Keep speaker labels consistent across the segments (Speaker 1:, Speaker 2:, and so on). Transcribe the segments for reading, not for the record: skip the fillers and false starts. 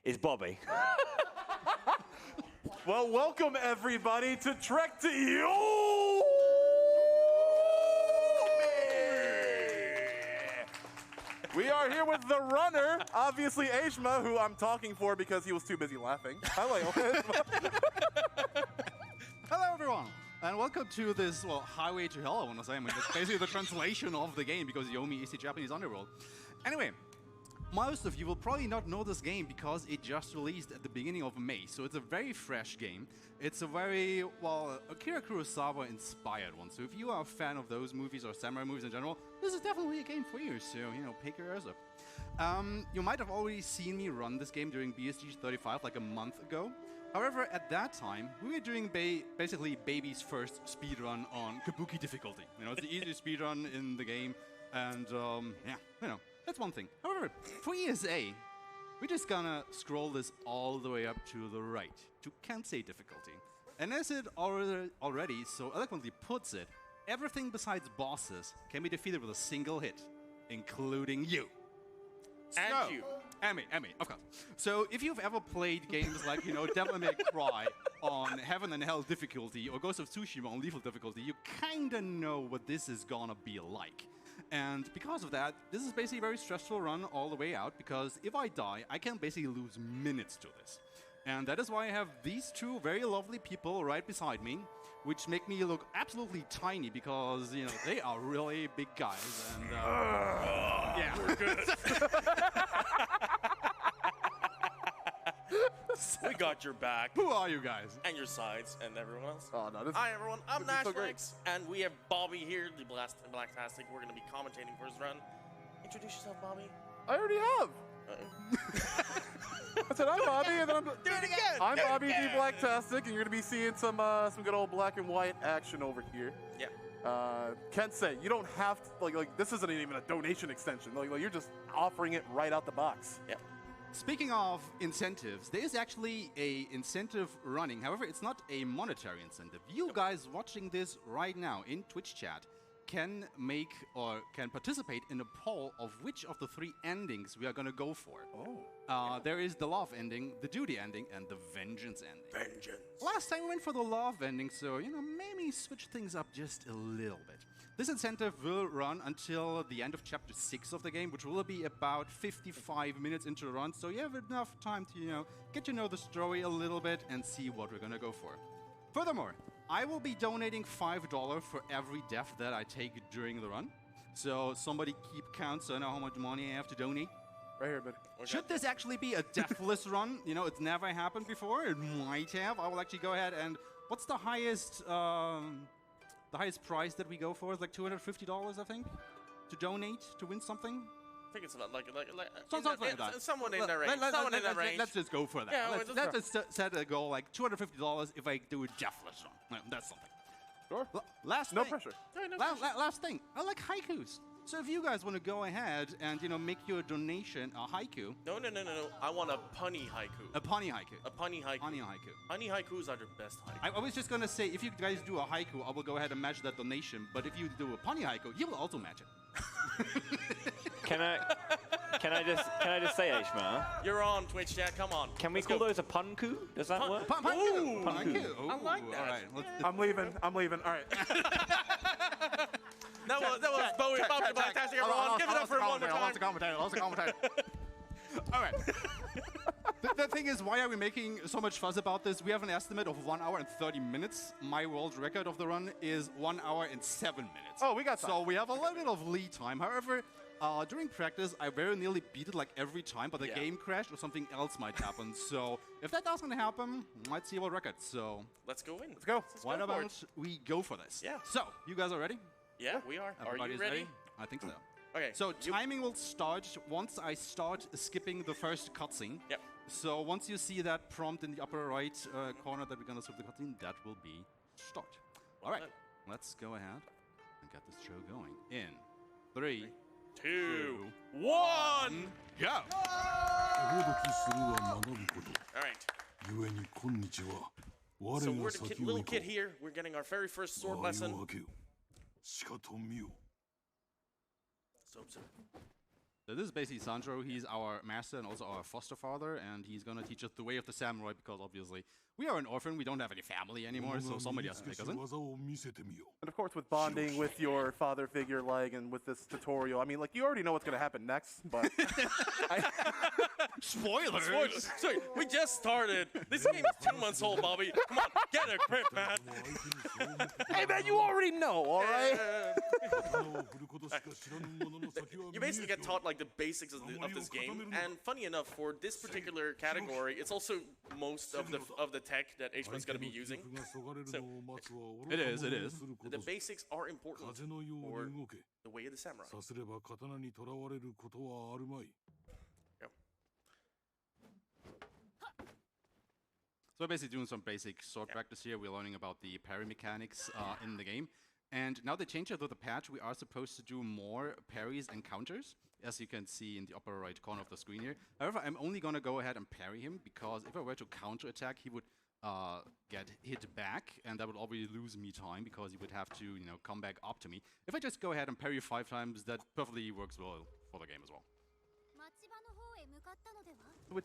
Speaker 1: is Bobby.
Speaker 2: Well, welcome everybody to Trek to Yomi! We are here with the runner, obviously Aishma, who I'm talking for because he was too busy laughing. Hello, Aishma.
Speaker 3: Hello, everyone, and welcome to this, well, Highway to Hell, I want to say. I mean, it's basically the translation of the game because Yomi is the Japanese underworld. Anyway, most of you will probably not know this game because it just released at the beginning of May, so it's a very fresh game. It's a very, well, Akira Kurosawa-inspired one, so if you are a fan of those movies or samurai movies in general, this is definitely a game for you, so, you know, pick your ears up. You might have already seen me run this game during BSG 35 like a month ago. However, at that time, we were doing basically baby's first speedrun on Kabuki difficulty. You know, it's the easiest speedrun in the game, and yeah, you know, that's one thing. However, for ESA, we're just gonna scroll this all the way up to the right, to Kensei difficulty. And as it already so eloquently puts it, everything besides bosses can be defeated with a single hit, including you.
Speaker 4: And you.
Speaker 3: Emmy, of course. So if you've ever played games like, you know, Devil May Cry on Heaven and Hell difficulty or Ghost of Tsushima on Lethal difficulty, you kinda know what this is gonna be like. And because of that, this is basically a very stressful run all the way out, because if I die, I can basically lose minutes to this. And that is why I have these two very lovely people right beside me, which make me look absolutely tiny because, you know, they are really big guys. And yeah.
Speaker 4: We're good. We got your back.
Speaker 3: Who are you guys?
Speaker 4: And your sides and everyone else.
Speaker 2: Oh, no,
Speaker 4: Hi everyone, I'm
Speaker 2: this is so great.
Speaker 4: Nashrex, and we have Bobby here, the Blacktastic. We're gonna be commentating for his run. Introduce yourself, Bobby.
Speaker 2: I already have. I said, I'm Bobby, and then I'm...
Speaker 4: Do it again!
Speaker 2: I'm Bobby the Blacktastic, and you're going to be seeing some good old black and white action over here.
Speaker 4: Yeah.
Speaker 2: Kensei, you don't have to, like this isn't even a donation extension. Like you're just offering it right out the box.
Speaker 4: Yeah.
Speaker 3: Speaking of incentives, there is actually a incentive running. However, it's not a monetary incentive. You guys watching this right now in Twitch chat can make or can participate in a poll of which of the three endings we are going to go for. Oh. There is the love ending, the duty ending, and the vengeance ending.
Speaker 4: Vengeance.
Speaker 3: Last time we went for the love ending, so, you know, maybe switch things up just a little bit. This incentive will run until the end of Chapter 6 of the game, which will be about 55 minutes into the run, so you have enough time to, you know, get to know the story a little bit and see what we're going to go for. Furthermore, I will be donating $5 for every death that I take during the run. So somebody keep count so I know how much money I have to donate.
Speaker 2: Right here, buddy.
Speaker 3: Should this actually be a deathless run? You know, it's never happened before. It might have. I will actually go ahead and... What's the highest prize that we go for? It's like $250, I think, to donate, to win something.
Speaker 4: I think it's about like
Speaker 3: someone
Speaker 4: in that range. Someone in that range.
Speaker 3: Let's just go for that.
Speaker 4: Yeah,
Speaker 3: let's just set a goal like $250 if I do a deathless run. No, that's something.
Speaker 2: Sure.
Speaker 3: Last
Speaker 2: no
Speaker 3: thing.
Speaker 2: pressure.
Speaker 3: Last thing. I like haikus. So if you guys want to go ahead and, you know, make your donation a haiku.
Speaker 4: No. I want a punny haiku.
Speaker 3: A punny haiku.
Speaker 4: A punny haiku.
Speaker 3: Punny haiku.
Speaker 4: Punny haikus are the best haiku.
Speaker 3: I was just gonna say, if you guys do a haiku, I will go ahead and match that donation. But if you do a punny haiku, you will also match it.
Speaker 1: Can I just say, Aishma?
Speaker 4: You're on Twitch chat. Come on.
Speaker 1: Can we call those a punku? Does that work?
Speaker 3: Punku.
Speaker 4: I like that.
Speaker 3: All right.
Speaker 2: I'm leaving. All right.
Speaker 4: That was Bowie. Bobby Blacktastic, everyone. Give it up for him one more time.
Speaker 3: Lots of commentary. All right. The thing is, why are we making so much fuss about this? We have an estimate of 1 hour and 30 minutes. My world record of the run is 1 hour and 7 minutes.
Speaker 2: Oh, we got time.
Speaker 3: So we have a little bit of lead time. However, during practice, I very nearly beat it like every time, but the game crashed or something else might happen. So if that doesn't happen, might see our record. So
Speaker 4: let's go in.
Speaker 2: Let's go.
Speaker 3: Why don't we go for this?
Speaker 4: Yeah.
Speaker 3: So you guys are ready?
Speaker 4: Yeah, we are. Are you ready?
Speaker 3: I think so.
Speaker 4: Okay.
Speaker 3: So timing will start once I start skipping the first cutscene.
Speaker 4: Yep.
Speaker 3: So once you see that prompt in the upper right corner that we're gonna skip the cutscene, that will be start. All right. Let's go ahead and get this show going. In 3,
Speaker 4: 2, 1,
Speaker 3: go!
Speaker 4: All right. So we're the little kid here. We're getting our very first sword lesson. So.
Speaker 3: So this is basically Sandro. He's our master and also our foster father, and he's gonna teach us the way of the samurai because obviously we are an orphan. We don't have any family anymore, so somebody has to take us in.
Speaker 2: And of course, with bonding with your father figure leg and with this tutorial, I mean, like, you already know what's going to happen next, but...
Speaker 3: Spoilers!
Speaker 4: Spoilers. Sorry, we just started. This game is 2 months old, Bobby. Come on, get a grip, man.
Speaker 2: Hey, man, you already know, all right?
Speaker 4: You basically get taught like the basics of this game, and funny enough, for this particular category, it's also most of the tech that H-Man's going to be using. So
Speaker 3: It is.
Speaker 4: the basics are important for the way of the samurai.
Speaker 3: So we're basically doing some basic sword practice here. We're learning about the parry mechanics in the game. And now they changed it with the patch. We are supposed to do more parries and counters, as you can see in the upper right corner of the screen here. However, I'm only going to go ahead and parry him, because if I were to counter-attack, he would get hit back, and that would already lose me time, because he would have to, come back up to me. If I just go ahead and parry 5 times, that perfectly works well for the game as well.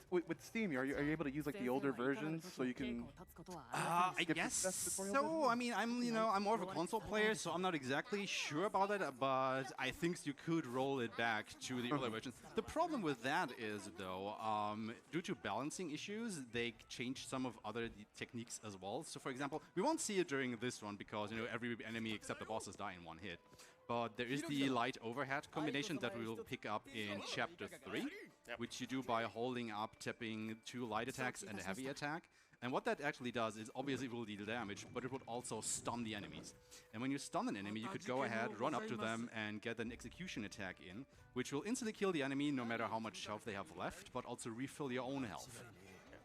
Speaker 2: With Steam, are you able to use like the older versions so you can?
Speaker 3: I guess so. I mean, I'm more of a console player, so I'm not exactly sure about it. But I think you could roll it back to the older version. The problem with that is, though, due to balancing issues, they changed some of other techniques as well. So, for example, we won't see it during this one because every enemy except the bosses die in 1 hit. But there is the light overhead combination that we will pick up in Chapter 3, which you do by holding up, tapping 2 light attacks and a heavy attack. And what that actually does is obviously it will deal damage, but it would also stun the enemies. And when you stun an enemy, you could go ahead, run up to them, and get an execution attack in, which will instantly kill the enemy no matter how much health they have left, but also refill your own health.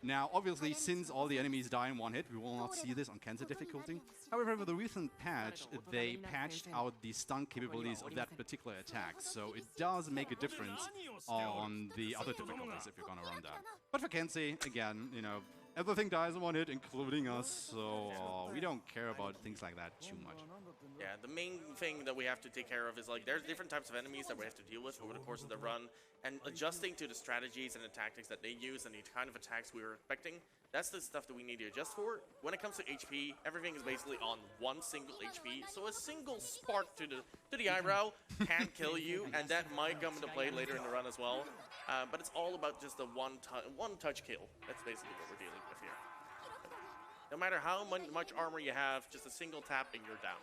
Speaker 3: Now, obviously, since all the enemies die in 1 hit, we will not see this on Kensei difficulty. However, with the recent patch, they patched out the stun capabilities of that particular attack, so it does make a difference on the other difficulties if you're gonna run that. But for Kensei, again, everything dies in 1 hit, including us, so we don't care about things like that too much.
Speaker 4: Yeah, the main thing that we have to take care of is like there's different types of enemies that we have to deal with over the course of the run, and adjusting to the strategies and the tactics that they use and the kind of attacks we were expecting. That's the stuff that we need to adjust for. When it comes to HP, everything is basically on 1 single HP, so a single spark to the eyebrow can kill you, and that might come into play later in the run as well. But it's all about just the one touch kill. That's basically what we're dealing with here. No matter how much armor you have, just a single tap and you're down.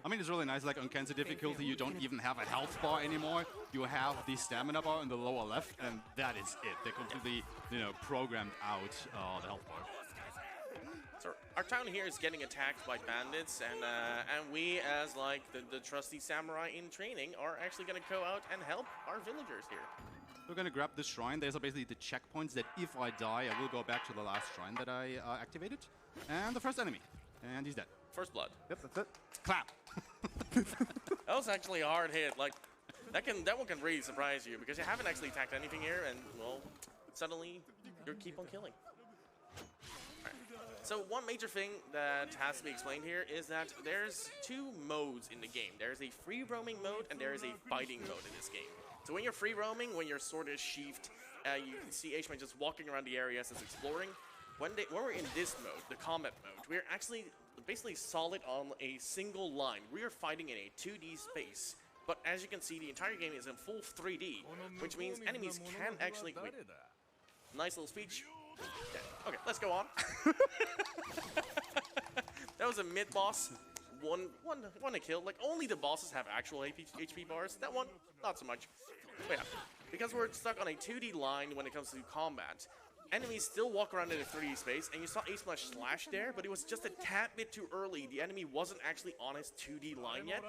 Speaker 3: I mean, it's really nice, like on Kensei difficulty, you don't even have a health bar anymore. You have the stamina bar in the lower left, and that is it. They completely, programmed out the health bar.
Speaker 4: So our town here is getting attacked by bandits, and we, as like the trusty samurai in training, are actually going to go out and help our villagers here.
Speaker 3: We're going to grab this shrine. There's basically the checkpoints that if I die, I will go back to the last shrine that I activated. And the first enemy. And he's dead.
Speaker 4: First blood.
Speaker 2: Yep, that's it.
Speaker 3: Clap.
Speaker 4: That was actually a hard hit. Like, that one can really surprise you because you haven't actually attacked anything here, and, well, suddenly you keep on killing. Right. So one major thing that has to be explained here is that there's 2 modes in the game. There's a free roaming mode and there is a fighting mode in this game. So when you're free roaming, when your sword is sheathed, you can see H-Man just walking around the area as it's exploring. When we're in this mode, the combat mode, we're actually basically solid on a single line. We are fighting in a 2D space. But as you can see, the entire game is in full 3D, which means enemies can actually... Wait, nice little speech. Yeah. Okay, let's go on. That was a mid-boss. One to kill. Like, only the bosses have actual HP bars. That one, not so much. But yeah, because we're stuck on a 2D line when it comes to combat, enemies still walk around in a 3D space, and you saw A-Smash slash there, but it was just a tad bit too early. The enemy wasn't actually on his 2D line yet.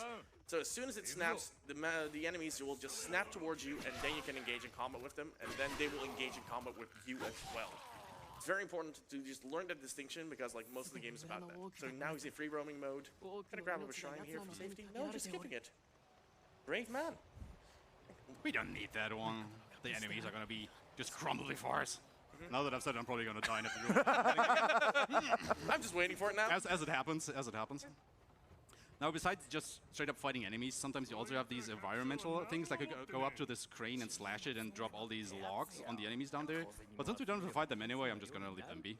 Speaker 4: So as soon as it snaps, the enemies will just snap towards you, and then you can engage in combat with them, and then they will engage in combat with you as well. It's very important to just learn that distinction because, like, most of the game is about that. So now he's in free roaming mode. Gonna grab up a shrine here for safety. No, just skipping it. Brave man.
Speaker 3: We don't need that one. The enemies are going to be just crumbly for us. Now that I've said it, I'm probably going to die in a few.
Speaker 4: I'm just waiting for it now.
Speaker 3: As it happens, Now, besides just straight up fighting enemies, sometimes you also have these environmental things, like go up to this crane and slash it and drop all these logs on the enemies down there. But since we don't have to fight them anyway, I'm just gonna leave them be.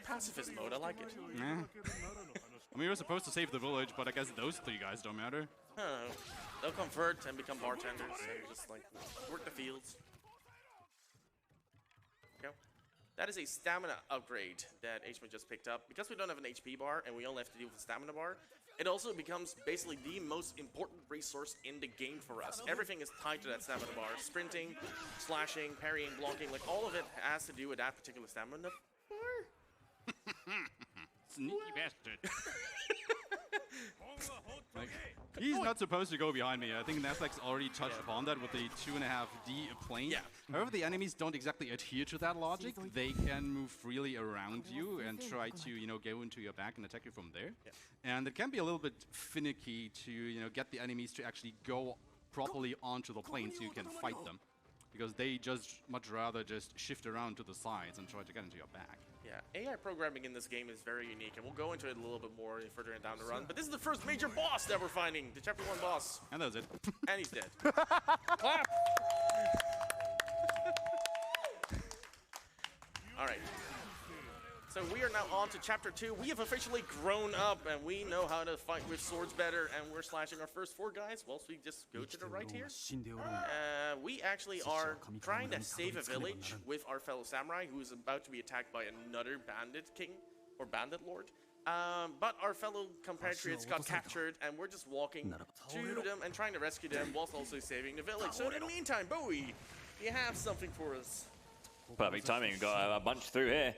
Speaker 4: Pacifist mode, I like it.
Speaker 3: Yeah. I mean, we were supposed to save the village, but I guess those three guys don't matter.
Speaker 4: I don't know. They'll convert and become bartenders and just like work the fields. Okay. That is a stamina upgrade that HMA just picked up. Because we don't have an HP bar and we only have to deal with the stamina bar, it also becomes basically the most important resource in the game for us. Everything is tied to that stamina bar. Sprinting, slashing, parrying, blocking, like all of it has to do with that particular stamina bar.
Speaker 3: Sneaky bastard. Like, he's not supposed to go behind me. I think Naslex already touched upon that with the 2.5D plane.
Speaker 4: Yeah.
Speaker 3: However, the enemies don't exactly adhere to that logic. They can move freely around you and try to, you know, go into your back and attack you from there. Yeah. And it can be a little bit finicky to, you know, get the enemies to actually go properly onto the plane so you can fight them. Because they just much rather just shift around to the sides and try to get into your back.
Speaker 4: Yeah, AI programming in this game is very unique, and we'll go into it a little bit more further down the run. But this is the first major boss that we're finding, the Chapter 1 boss.
Speaker 3: And that's it.
Speaker 4: And he's dead. Clap! Alright. So we are now on to Chapter 2. We have officially grown up, and we know how to fight with swords better, and we're slashing our first 4 guys. Well, so we just go to the right here. We actually are trying to save a village with our fellow samurai, who is about to be attacked by another bandit king, or bandit lord. But our fellow compatriots got captured, and we're just walking to them and trying to rescue them, whilst also saving the village. So in the meantime, Bowie, you have something for us.
Speaker 1: Perfect timing. We've got a bunch through here.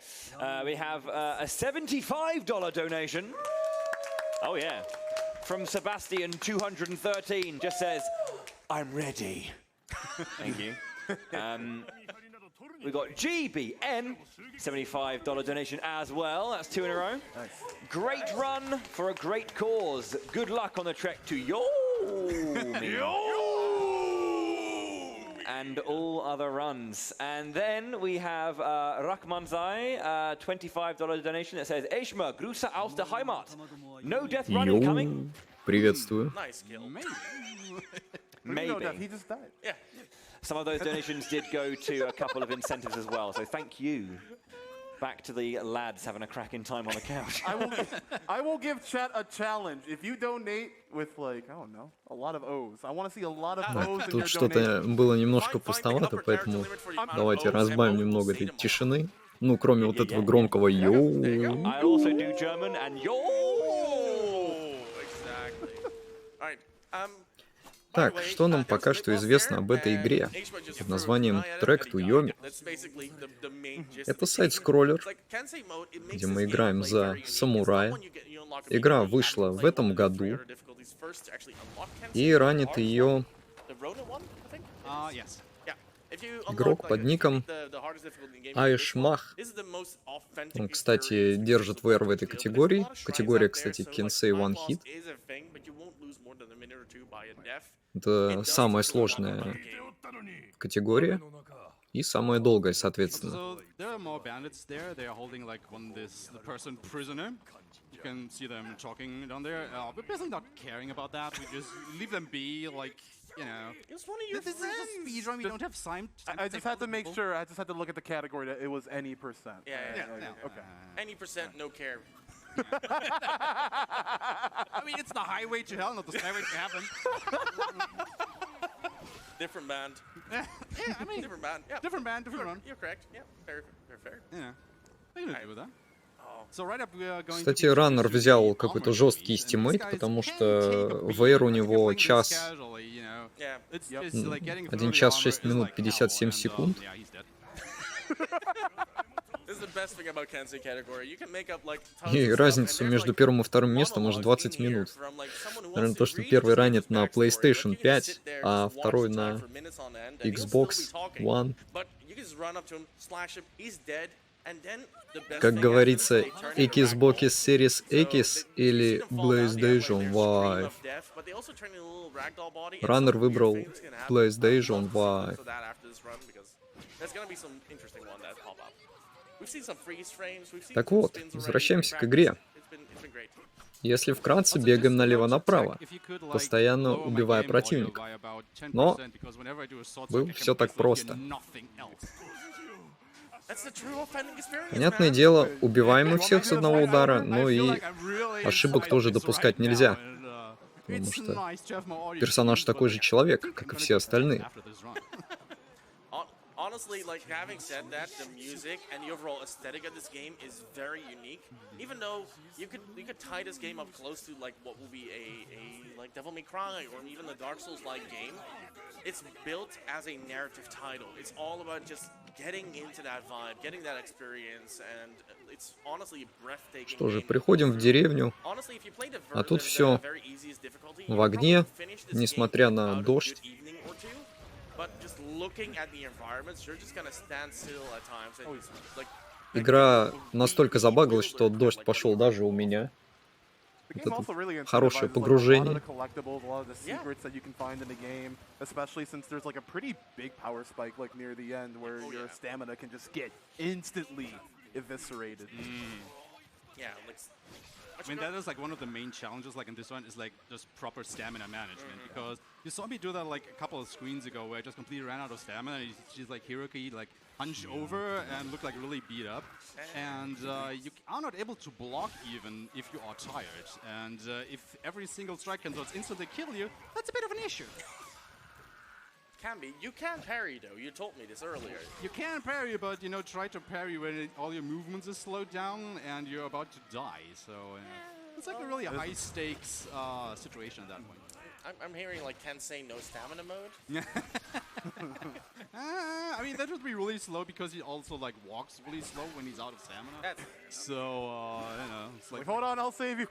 Speaker 1: We have a $75 donation. Oh, yeah. From Sebastian 213. Just says, I'm ready. Thank you. We got GBN, $75 donation as well. That's 2 in a row. Nice. Great run for a great cause. Good luck on the trek to Yomi. And all other runs. And then we have Rakmanzai, $25 donation that says, Eshma, Grusa aus der Heimat. No death running coming.
Speaker 5: Приветствую.
Speaker 4: Nice kill.
Speaker 1: Maybe.
Speaker 2: No death, he just died.
Speaker 4: Yeah.
Speaker 1: Some of those donations did go to a couple of incentives as well, so thank you. Back to the lads having a cracking time on the couch.
Speaker 2: I will give chat a challenge. If you donate with, like, I don't know, a lot of O's. I want to see a lot of O's in your
Speaker 5: Тут что-то было немножко пустовато, поэтому давайте разбавим немного этой тишины. Ну, кроме вот этого громкого «йоу».
Speaker 1: I also do German and yo.
Speaker 5: Так, что нам пока что известно об этой игре под названием Track to Yomi? Это сайт-скроллер, где мы играем за самурая. Игра вышла в этом году, и ранит ее игрок под ником Айшмах. Он, кстати, держит VR в этой категории. Категория, кстати, Kensei One Hit. Это самая сложная категория и самая долгая, соответственно.
Speaker 2: You know, this is a speed run. We don't have time. I just had to make sure. I just had to look at the category that it was any percent.
Speaker 4: Yeah.
Speaker 2: Okay.
Speaker 4: Any percent, no care.
Speaker 3: I mean, it's the highway to hell, not the highway to heaven.
Speaker 4: Different band.
Speaker 3: Yeah, I mean,
Speaker 4: different band. Yeah.
Speaker 3: Different band, different run.
Speaker 4: You're correct. Yeah, fair.
Speaker 3: Yeah, I can do that.
Speaker 5: Кстати, Раннер взял какой-то жесткий стимейт, потому что VR у него 1 час 6 минут 57 секунд. И разницу между первым и вторым местом аж 20 минут. Наверное, то, что первый ранит на PlayStation 5, а второй на Xbox One. Как говорится, Xbox Series X или PlayStation 5. Раннер выбрал PlayStation 5. Так вот, возвращаемся к игре. Если вкратце, бегаем налево-направо, постоянно убивая противника. Но все так просто. Понятное дело, убиваем мы всех с одного удара, но и ошибок тоже допускать нельзя. Потому что персонаж такой же человек, как и все остальные.
Speaker 4: Honestly, like having said that, the music and the overall aesthetic of this game is very unique. Even though you could tie this game up close to like what will be a like Devil May Cry or even the Dark Souls like game, it's built as a narrative title. It's all about just getting into that vibe, getting that experience, and it's honestly breathtaking.
Speaker 5: Что же, приходим в деревню, а тут все в огне, несмотря на дождь. Игра настолько забагалась, что дождь пошел даже у меня. Вот это хорошее погружение.
Speaker 3: I mean, that is like one of the main challenges like in this one is like just proper stamina management, because you saw me do that like a couple of screens ago where I just completely ran out of stamina and she's like Hiroki like hunched over and looked like really beat up, and you are not able to block even if you are tired, and if every single strike can just instantly kill you, that's a bit of an issue.
Speaker 4: Can be. You can parry though. You told me this earlier.
Speaker 3: You can parry, but you know, try to parry when all your movements are slowed down and you're about to die. So it's like a really high stakes situation at that point.
Speaker 4: I'm hearing like Kensei no stamina mode.
Speaker 3: I mean, that would be really slow because he also like walks really slow when he's out of stamina. So you know, it's like.
Speaker 2: Wait, hold on, I'll save you.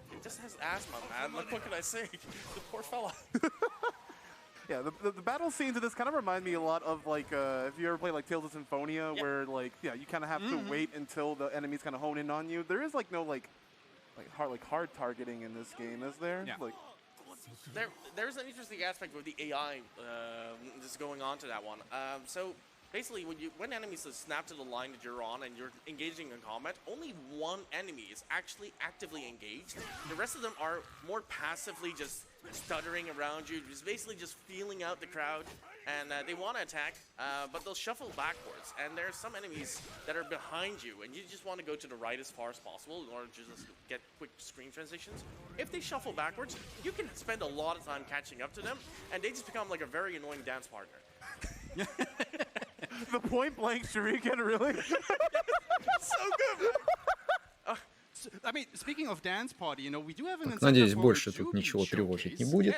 Speaker 4: He just has asthma, man. Like, what can I say? The poor fella.
Speaker 2: Yeah, the battle scenes of this kind of remind me a lot of like if you ever play like Tales of Symphonia, where like you kind of have to wait until the enemies kind of hone in on you. There is like no hard targeting in this game, is there?
Speaker 3: Yeah.
Speaker 2: Like,
Speaker 4: there's an interesting aspect with the AI just going on to that one. So basically, when enemies snap to the line that you're on and you're engaging in combat, only one enemy is actually actively engaged. The rest of them are more passively just stuttering around you, just basically just feeling out the crowd, and they want to attack, but they'll shuffle backwards. And there are some enemies that are behind you, and you just want to go to the right as far as possible in order to just get quick screen transitions. If they shuffle backwards, you can spend a lot of time catching up to them, and they just become like a very annoying dance partner.
Speaker 2: the point blank shuriken, really?
Speaker 4: So good, man.
Speaker 3: I mean, speaking of dance party, you know, we do have an
Speaker 5: Надеюсь, больше тут ничего тревожить не будет.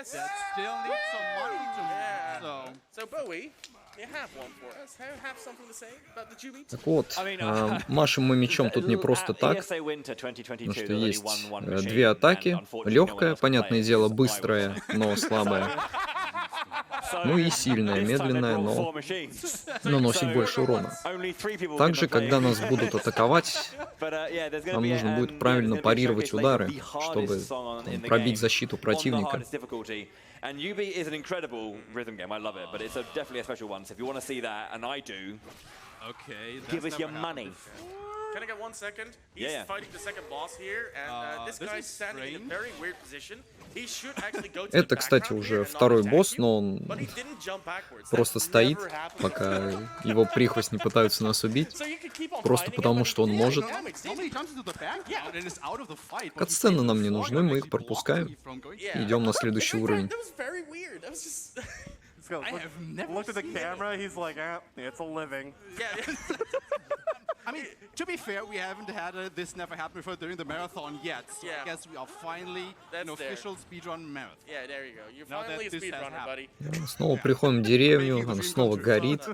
Speaker 4: So Bowie, you have one for us. Have something to say about the Jubilee?
Speaker 5: Так вот, машем мы мечом тут не просто так, потому что есть две атаки. Легкая, понятное дело, быстрая, но слабая. Ну и сильная, медленная, но наносит больше урона. Также, когда нас будут атаковать, нам нужно будет правильно парировать удары, чтобы пробить защиту противника.
Speaker 1: And Yubi is an incredible rhythm game. I love it, but it's definitely a special one. So if you want to see that, and I do, give us your money.
Speaker 4: Can I get 1 second? He's fighting the second boss here, and this guy's standing in a very weird position. He should actually go to
Speaker 5: Это, кстати, уже второй босс, но он просто стоит, пока его прихвостни пытаются нас убить, просто потому что он может. Катсцены нам не нужны, мы их пропускаем. Идем на следующий уровень.
Speaker 2: Looked at the camera, he's like, it's a living.
Speaker 3: I mean, to be fair, we haven't had this never happened before during the marathon yet. So I guess we are finally an official speedrun marathon.
Speaker 4: Yeah, there you go. You're finally a speedrunner, buddy.
Speaker 5: Снова приходим в деревню, она снова горит.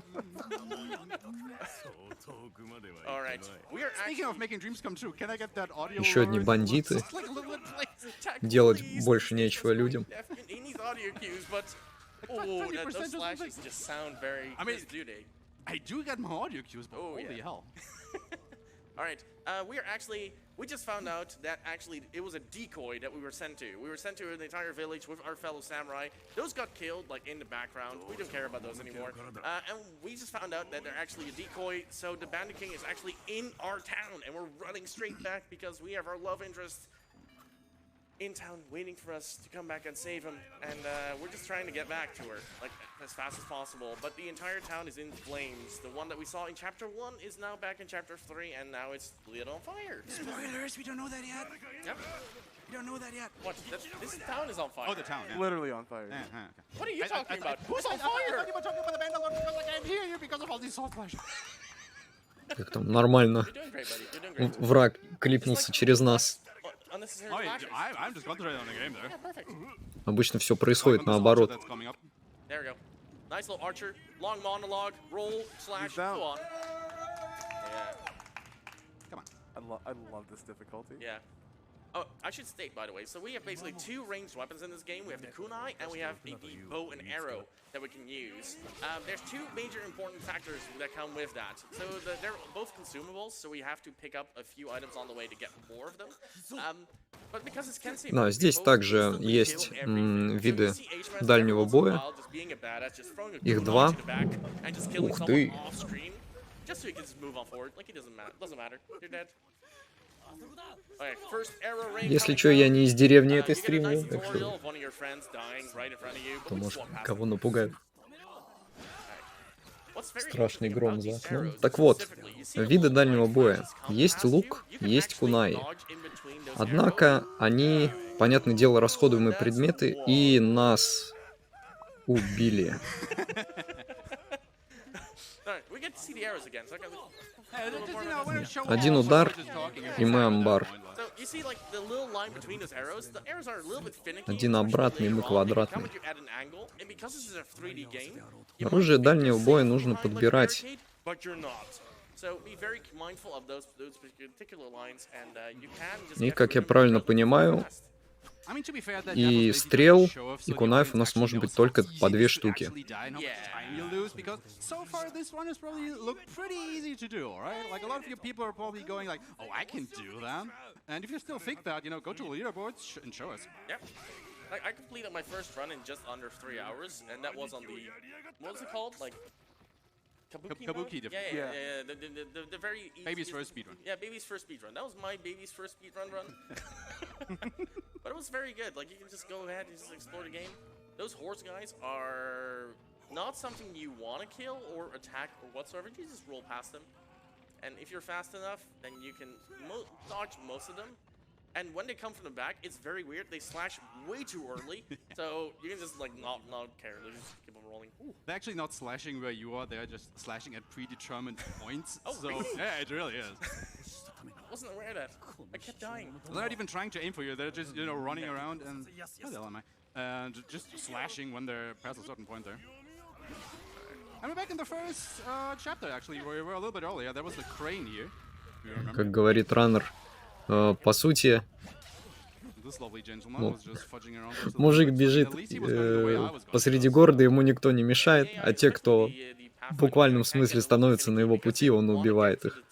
Speaker 5: Еще одни бандиты. Делать больше нечего людям.
Speaker 3: I do get my audio cues, but holy hell.
Speaker 4: All right, we are actually we just found out that actually it was a decoy that we were sent to. We were sent to an entire village with our fellow samurai. Those got killed like in the background. We don't care about those anymore. And we just found out that they're actually a decoy. So the Bandit King is actually in our town, and we're running straight back because we have our love interest in town waiting for us to come back and save him, and we're just trying to get back to her like as fast as possible. But the entire town is in flames. The one that we saw in chapter 1 is now back in chapter 3, and now it's lit on fire.
Speaker 3: Spoilers, we don't know that yet.
Speaker 4: Yep.
Speaker 3: We don't know that yet.
Speaker 4: What? This town is on fire.
Speaker 3: Oh, the town. Yeah.
Speaker 2: Literally on fire.
Speaker 3: Okay.
Speaker 4: What are you talking about? Who's on
Speaker 3: I thought
Speaker 4: fire?
Speaker 3: you were talking about the Mandalore because like, I'm here because of all these sword flashes.
Speaker 5: Как там, нормально.
Speaker 4: You're doing great, buddy. You're doing great.
Speaker 5: Враг клипнулся через нас.
Speaker 4: Unnecessary
Speaker 3: Oh,
Speaker 4: flashes.
Speaker 3: I'm just concentrating on the game there.
Speaker 4: Yeah, perfect.
Speaker 5: Обычно все происходит наоборот.
Speaker 3: That's coming up.
Speaker 4: There we go. Nice little archer. Long monologue. Roll, slash,
Speaker 2: He's down.
Speaker 4: go on. Yeah.
Speaker 3: Come on.
Speaker 2: I love this difficulty.
Speaker 4: Yeah. Oh, I should state, by the way, so we have basically 2 ranged weapons in this game. We have the kunai, and we have the bow and arrow that we can use. There's 2 major important factors that come with that. So they're both consumables, so we have to pick up a few items on the way to get more of them. But because it's Kensei,
Speaker 5: Да, здесь также есть виды дальнего боя. Их 2. Ух ты.
Speaker 4: Just so you can just move on forward, like it doesn't matter. You're dead. Okay, first arrow rain.
Speaker 5: Если что, я не из деревни этой
Speaker 4: You get a nice
Speaker 5: стримлю, так
Speaker 4: tutorial
Speaker 5: что
Speaker 4: of one of your friends dying right in front of you, but
Speaker 5: то,
Speaker 4: we just
Speaker 5: может,
Speaker 4: walk past
Speaker 5: кого
Speaker 4: them.
Speaker 5: напугает.
Speaker 4: What's very
Speaker 5: Страшный
Speaker 4: interesting
Speaker 5: гром
Speaker 4: about
Speaker 5: за
Speaker 4: these
Speaker 5: окном.
Speaker 4: arrows
Speaker 5: Так вот,
Speaker 4: specifically, you see a
Speaker 5: виды
Speaker 4: little
Speaker 5: дальнего
Speaker 4: light
Speaker 5: боя.
Speaker 4: flashes come
Speaker 5: Есть
Speaker 4: past you.
Speaker 5: лук,
Speaker 4: You can
Speaker 5: есть
Speaker 4: actually
Speaker 5: кунаи.
Speaker 4: dodge in between those
Speaker 5: Однако они, понятное дело, расходуемые предметы, и нас убили.
Speaker 4: Alright, we get to see the arrows again, so I can...
Speaker 5: Один удар, и мы амбар.
Speaker 4: So you see, like the little line between those arrows. The arrows are a little bit finicky.
Speaker 5: Один
Speaker 4: especially
Speaker 5: обратный, мы
Speaker 4: later on. They
Speaker 5: квадратный.
Speaker 4: come at you at an angle, and because this is a 3D game, you
Speaker 5: Оружие
Speaker 4: might think
Speaker 5: дальнего
Speaker 4: you're
Speaker 5: боя
Speaker 4: safe
Speaker 5: нужно
Speaker 4: behind, like, a
Speaker 5: подбирать.
Speaker 4: barricade, but you're not. So be very mindful of those particular lines, and you can just
Speaker 5: И,
Speaker 4: get
Speaker 5: как я
Speaker 4: through them
Speaker 5: правильно
Speaker 4: really
Speaker 5: понимаю,
Speaker 4: fast.
Speaker 3: I mean, to be fair, that
Speaker 5: и
Speaker 3: definitely
Speaker 5: стрел,
Speaker 3: show off,
Speaker 5: и
Speaker 3: so
Speaker 5: кунаев
Speaker 3: the
Speaker 5: у нас
Speaker 3: audience
Speaker 5: может
Speaker 3: actually
Speaker 5: быть
Speaker 3: knows
Speaker 5: только
Speaker 3: how easy
Speaker 5: по
Speaker 3: it
Speaker 5: 2
Speaker 3: is to
Speaker 5: штуки.
Speaker 3: actually die and how much
Speaker 4: Yeah.
Speaker 3: time you lose, because so far this one is probably look pretty easy to do, right? Like a lot of you people are probably going like, oh, I can do that. And if you still think that, you know, go to the leaderboards and show us.
Speaker 4: Yep. Like I completed my first run in just under 3 hours, and that was on the what was it called? Like Kabuki mode?
Speaker 3: Kabuki,
Speaker 4: Yeah. The very easiest,
Speaker 3: Baby's first speedrun.
Speaker 4: Yeah, baby's first speedrun. That was my baby's first speedrun run. But it was very good. Like you can just go ahead and just explore the game. Those horse guys are not something you want to kill or attack or whatsoever. You just roll past them, and if you're fast enough, then you can dodge most of them. And when they come from the back, it's very weird. They slash way too early, so you can just like not care. They just keep on rolling. Ooh.
Speaker 3: They're actually not slashing where you are, they're just slashing at predetermined points.
Speaker 4: Oh,
Speaker 3: so
Speaker 4: really?
Speaker 3: yeah, it really is.
Speaker 4: I wasn't aware of that. I kept dying.
Speaker 3: They're not even trying to aim for you, they're just, you know, running around and where the hell am I? And just slashing when they're past a certain point there. And we're back in the first chapter actually, where we were a little bit earlier. There was the crane here. If you remember.
Speaker 5: Как говорит раннер, по сути,
Speaker 3: This lovely gentleman was just fudging around there.
Speaker 5: мужик бежит
Speaker 3: At least he was going the way I was going.
Speaker 5: посреди города, ему никто не мешает, а те, кто в буквальном смысле становится на его пути, он убивает их.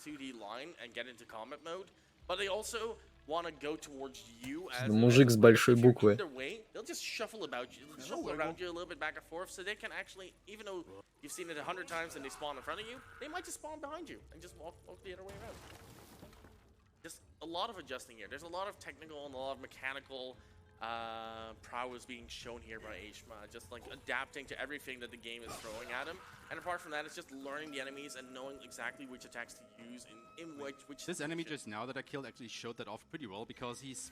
Speaker 5: Мужик с большой буквы.
Speaker 4: They'll just shuffle about you, shuffle around you a little bit back and forth, so they can actually, even though you've seen it 100 times and they spawn in front of you, they might just spawn behind you and just walk the other way around. Just a lot of adjusting here. There's a lot of technical and a lot of mechanical prowess being shown here by Aishma, just like adapting to everything that the game is throwing at him. And apart from that, it's just learning the enemies and knowing exactly which attacks to use in which
Speaker 3: This enemy
Speaker 4: situation.
Speaker 3: just now that I killed actually showed that off pretty well, because he's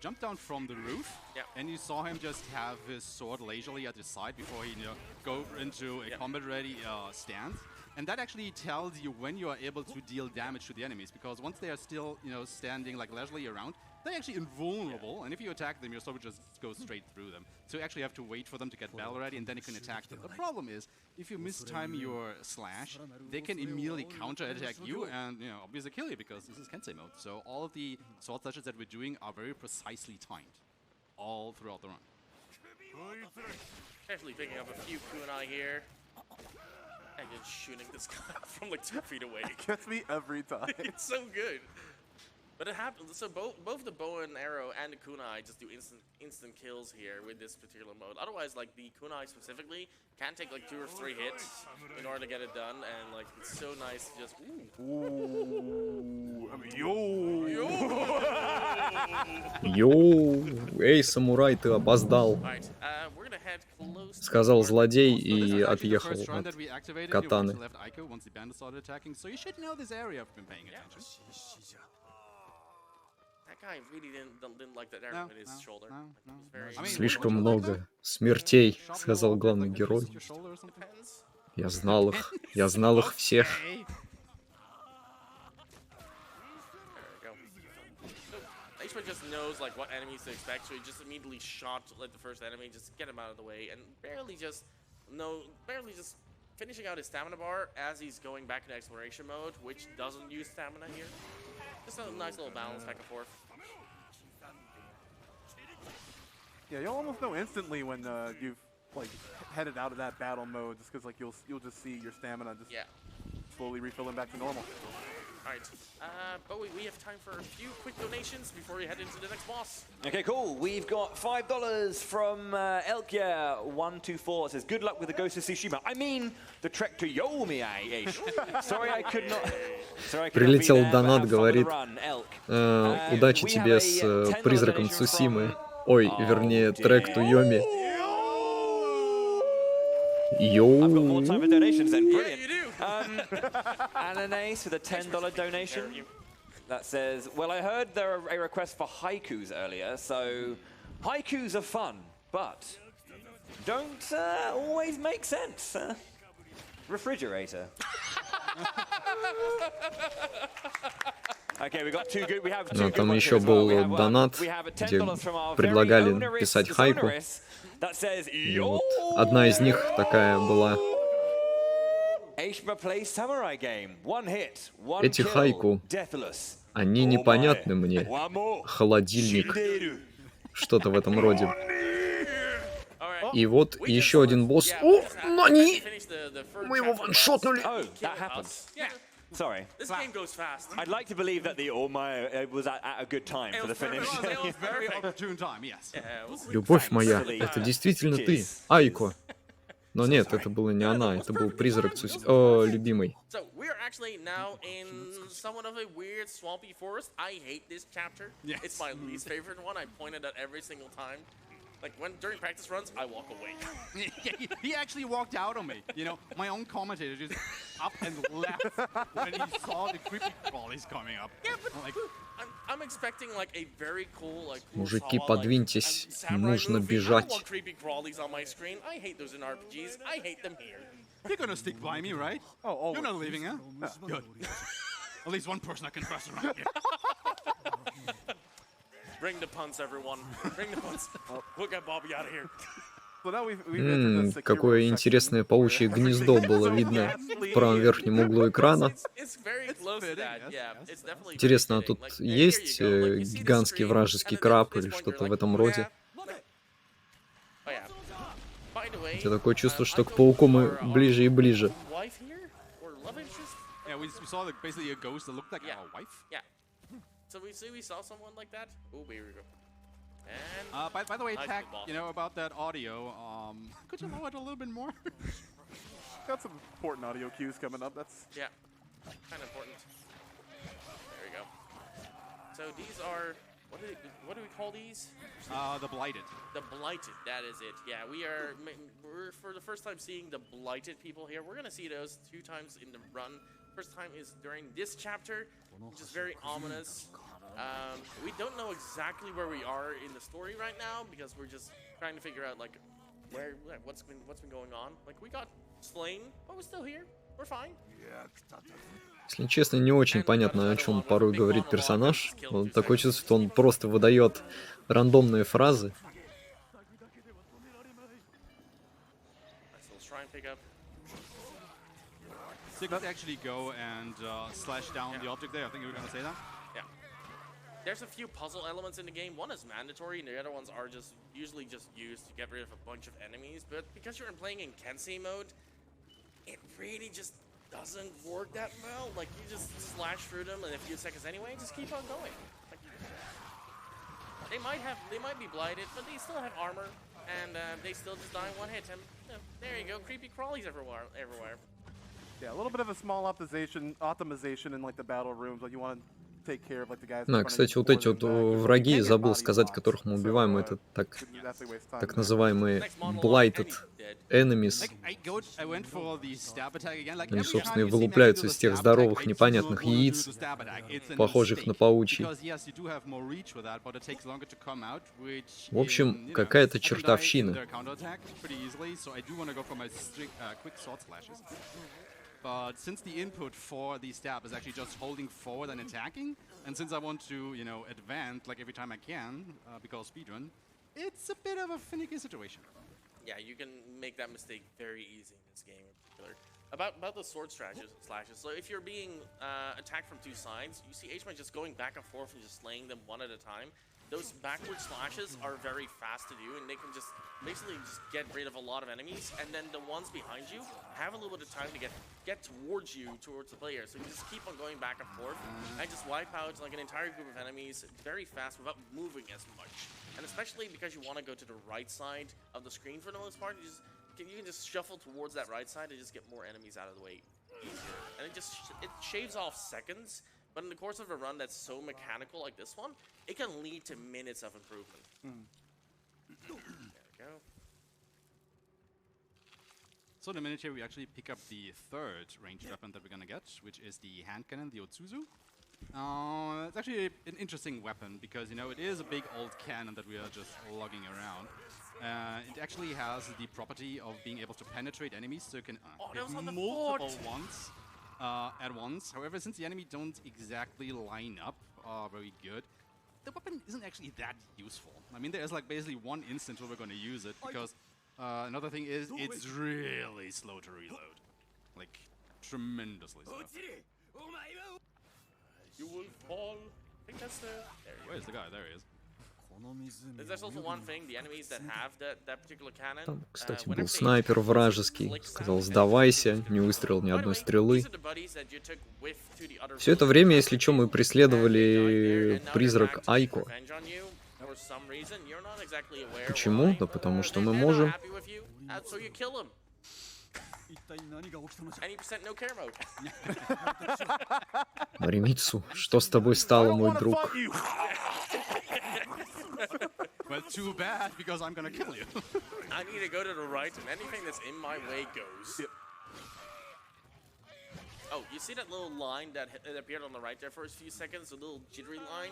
Speaker 3: jumped down from the roof,
Speaker 4: Yeah.
Speaker 3: and you saw him just have his sword leisurely at his side before he, you know, go into a combat-ready stance. And that actually tells you when you are able to deal damage to the enemies, because once they are still, you know, standing like leisurely around, they're actually invulnerable, and if you attack them, your sword just goes straight through them. So you actually have to wait for them to get battle ready, and then you can attack them. The problem is, if you mistime your slash, they can immediately counter-attack you and, you know, obviously kill you, because this is Kensei mode. So all of the sword slashes that we're doing are very precisely timed, all throughout the run.
Speaker 4: Actually picking up a few kunai here. And just shooting this guy from like 2 feet away.
Speaker 2: Gets me every time.
Speaker 4: It's so good. But it happens. So both the bow and arrow and the kunai just do instant kills here with this particular mode. Otherwise, like the kunai specifically can take like 2 or 3 hits in order to get it done, and like it's so nice to just.
Speaker 2: Ooh. I mean, yo.
Speaker 5: Йоу, эй, самурай, ты опоздал.
Speaker 4: Alright, we're gonna head close.
Speaker 5: Сказал злодей
Speaker 3: This
Speaker 5: и
Speaker 3: is actually the
Speaker 5: отъехал
Speaker 3: first run
Speaker 5: от
Speaker 3: that we activated.
Speaker 5: катаны.
Speaker 3: We left Ico once the bandit started attacking, so you should know this area if you've been paying attention.
Speaker 4: That guy really didn't like that arrow in his shoulder.
Speaker 3: No.
Speaker 4: Like, it was very-
Speaker 3: I mean,
Speaker 5: Слишком
Speaker 3: would you like
Speaker 5: много
Speaker 3: to
Speaker 5: смертей,
Speaker 3: sharpen
Speaker 5: сказал
Speaker 3: a little
Speaker 5: главный
Speaker 3: bit, like
Speaker 5: герой.
Speaker 3: twist your shoulder or something?
Speaker 4: Depends.
Speaker 5: Я знал их всех.
Speaker 3: Hey.
Speaker 4: There we go. So Ishmael just knows like what enemies to expect, so he just immediately shot like the first enemy, just get him out of the way, and barely just finishing out his stamina bar as he's going back into exploration mode, which doesn't use stamina here. Just a nice little balance back and forth.
Speaker 2: Yeah, you'll almost know instantly when you've like headed out of that battle mode, just because like you'll just see your stamina just slowly refilling back to normal.
Speaker 4: Alright, but we have time for a few quick donations before we head into the next boss.
Speaker 1: Okay, cool. We've got $5 from Elkia124. It says, good luck with the Ghost of Tsushima. I mean, the trek to Yomi, Sorry, I could not.
Speaker 5: Прилетел донат, говорит, удачи тебе с призраком Цусимы. Ой, вернее, трек to Yomi.
Speaker 1: I've got more time for donations then.
Speaker 4: Yeah,
Speaker 1: Brilliant.
Speaker 4: you do!
Speaker 1: Ananace with a $10 donation. That says, well, I heard there are a request for haikus earlier, so haikus are fun, but don't always make sense. Refrigerator. Okay, we got two good. We have two
Speaker 5: Ну,
Speaker 1: good
Speaker 5: там
Speaker 1: ones
Speaker 5: еще
Speaker 1: here as well.
Speaker 5: был донат,
Speaker 1: We have
Speaker 5: где
Speaker 1: $10 from our very
Speaker 5: предлагали
Speaker 1: own
Speaker 5: писать
Speaker 1: Oris,
Speaker 5: хайку.
Speaker 1: Oris, that says,
Speaker 5: И вот одна из них такая была.
Speaker 1: Aishma plays samurai game. One hit, one
Speaker 5: Эти
Speaker 1: kill,
Speaker 5: хайку,
Speaker 1: deathless.
Speaker 5: они непонятны мне.
Speaker 1: One more.
Speaker 5: Холодильник. Что-то в этом роде.
Speaker 4: Alright.
Speaker 5: И вот еще один босс. О, Нани! Мы его ваншотнули.
Speaker 1: Oh, that happened.
Speaker 4: Yeah,
Speaker 1: Sorry.
Speaker 4: this game goes fast.
Speaker 1: I'd like to believe that the All-My was at a good time for the finish.
Speaker 3: It was very opportune time, yes.
Speaker 4: Yeah, it was-
Speaker 5: Любовь моя,
Speaker 1: Thanks.
Speaker 5: это действительно ты, Айко. Но нет, это была не она, это был призрак Цуси... О, любимый.
Speaker 4: So we're actually now in somewhat of a weird swampy forest. I hate this chapter.
Speaker 3: Yes.
Speaker 4: It's my least favorite one. I point it at every single time. Like during practice runs, I walk away.
Speaker 3: He actually walked out on me. You know, my own commentator just up and left when he saw the creepy crawlies coming up.
Speaker 4: Yeah, but
Speaker 3: I'm like,
Speaker 4: I'm expecting like a very cool
Speaker 5: Мужики,
Speaker 4: Kurosawa,
Speaker 5: подвиньтесь,
Speaker 4: samurai
Speaker 5: нужно
Speaker 4: movie. I
Speaker 5: бежать.
Speaker 4: want creepy crawlies on my screen. I hate those in RPGs. I hate them here.
Speaker 3: you're gonna stick by me, right?
Speaker 2: Oh, always.
Speaker 3: You're not leaving, huh? Good. At least one person I can trust around here.
Speaker 4: Bring the punts, everyone. Bring the punts. We'll get Bobby out of here.
Speaker 2: So now we've entered the
Speaker 5: Какое
Speaker 2: Sekiro
Speaker 5: интересное
Speaker 2: section,
Speaker 5: паучье
Speaker 2: where
Speaker 5: гнездо было видно в правом верхнем углу экрана.
Speaker 4: It's very close to
Speaker 3: fitting,
Speaker 4: that.
Speaker 3: yes,
Speaker 4: Yeah,
Speaker 3: yes.
Speaker 4: it's definitely.
Speaker 5: Интересно, а
Speaker 4: very
Speaker 5: тут
Speaker 4: fitting. Like,
Speaker 5: есть
Speaker 4: here you go. Like, you see the
Speaker 5: гигантский
Speaker 4: screen,
Speaker 5: вражеский
Speaker 4: and then
Speaker 5: краб
Speaker 4: at this
Speaker 5: или
Speaker 4: point
Speaker 5: что-то
Speaker 4: you're
Speaker 5: в
Speaker 4: like,
Speaker 5: этом
Speaker 4: oh,
Speaker 5: роде?
Speaker 4: yeah. Oh, yeah. By the way,
Speaker 5: У тебя такое чувство, что к
Speaker 4: Ico
Speaker 5: пауку мы
Speaker 4: or our
Speaker 5: ближе и ближе.
Speaker 4: wife here? Or love interest?
Speaker 3: Yeah, we saw like basically a ghost that looked like
Speaker 4: Yeah.
Speaker 3: our wife.
Speaker 4: Yeah. So we saw someone like that. Oh, here we go. And
Speaker 3: By the way,
Speaker 4: Nice
Speaker 3: Tack,
Speaker 4: little boss.
Speaker 3: you know about that audio. Could you lower it a little bit more?
Speaker 2: got some important audio cues coming up. That's
Speaker 4: yeah, kind of important. There we go. So these are what do we call these?
Speaker 3: The blighted.
Speaker 4: The blighted. That is it. Yeah, we're for the first time seeing the blighted people here. We're gonna see those 2 times in the run. First time is during this chapter, which is very ominous. We don't know exactly where we are in the story right now because we're just trying to figure out like what's been going on. Like we got slain, but we're still here. We're fine.
Speaker 5: Если честно, не очень понятно, о чем порой говорит персонаж. Вот такое чувство, что он просто выдает рандомные фразы.
Speaker 4: So let's try and pick up.
Speaker 3: So you could actually go and slash down the object there. I think you were gonna say that.
Speaker 4: Yeah. There's a few puzzle elements in the game. One is mandatory, and the other ones are just usually just used to get rid of a bunch of enemies. But because you're playing in Kensei mode, it really just doesn't work that well. Like you just slash through them in a few seconds anyway, just keep on going. They might be blighted, but they still have armor, and they still just die in one hit. And there you go, creepy crawlies everywhere.
Speaker 2: Yeah, a little bit of a small optimization in like the battle rooms, like you want to take care of like the guys.
Speaker 5: Да, кстати, вот эти вот враги, забыл сказать, которых мы убиваем, это так называемые blighted enemies. Они, собственно, и вылупляются из тех здоровых непонятных яиц, похожих на паучьи. В общем, какая-то чертовщина.
Speaker 3: But since the input for the stab is actually just holding forward and attacking, and since I want to, you know, advance like every time I can, because speedrun, it's a bit of a finicky situation.
Speaker 4: Yeah, you can make that mistake very easy in this game in particular. About the sword slashes. So if you're being attacked from two sides, you see H-Man just going back and forth and just slaying them one at a time. Those backward slashes are very fast to do, and they can just basically just get rid of a lot of enemies, and then the ones behind you have a little bit of time to get towards the player. So you just keep on going back and forth and just wipe out like an entire group of enemies very fast without moving as much. And especially because you want to go to the right side of the screen for the most part, you can just shuffle towards that right side and just get more enemies out of the way easier. And it shaves off seconds. But in the course of a run that's so mechanical like this one, it can lead to minutes of improvement. There we go.
Speaker 3: So in a minute here, we actually pick up the third ranged weapon that we're gonna get, which is the hand cannon, the Otsuzu. It's actually an interesting weapon because, you know, it is a big old cannon that we are just lugging around. It actually has the property of being able to penetrate enemies, so you can hit multiple ones at once. However, since the enemy don't exactly line up very good, the weapon isn't actually that useful. I mean, there's like basically one instance where we're going to use it because another thing is it's really slow to reload, like tremendously slow.
Speaker 4: You will fall. I think that's the.
Speaker 3: Where's the guy? There he is.
Speaker 4: There's also one thing, the enemies that have that particular cannon.
Speaker 5: Там, кстати, был снайпер вражеский. Сказал, сдавайся, не выстрелил ни одной стрелы. Все это время, если что, мы преследовали призрак Айко. Почему? Да потому что мы можем. Маримитсу, что с тобой стало, мой друг?
Speaker 3: Well, too bad, because I'm gonna kill you.
Speaker 4: I need to go to the right, and anything that's in my way goes. Yep. Oh, you see that little line that appeared on the right there for a few seconds? The little jittery line?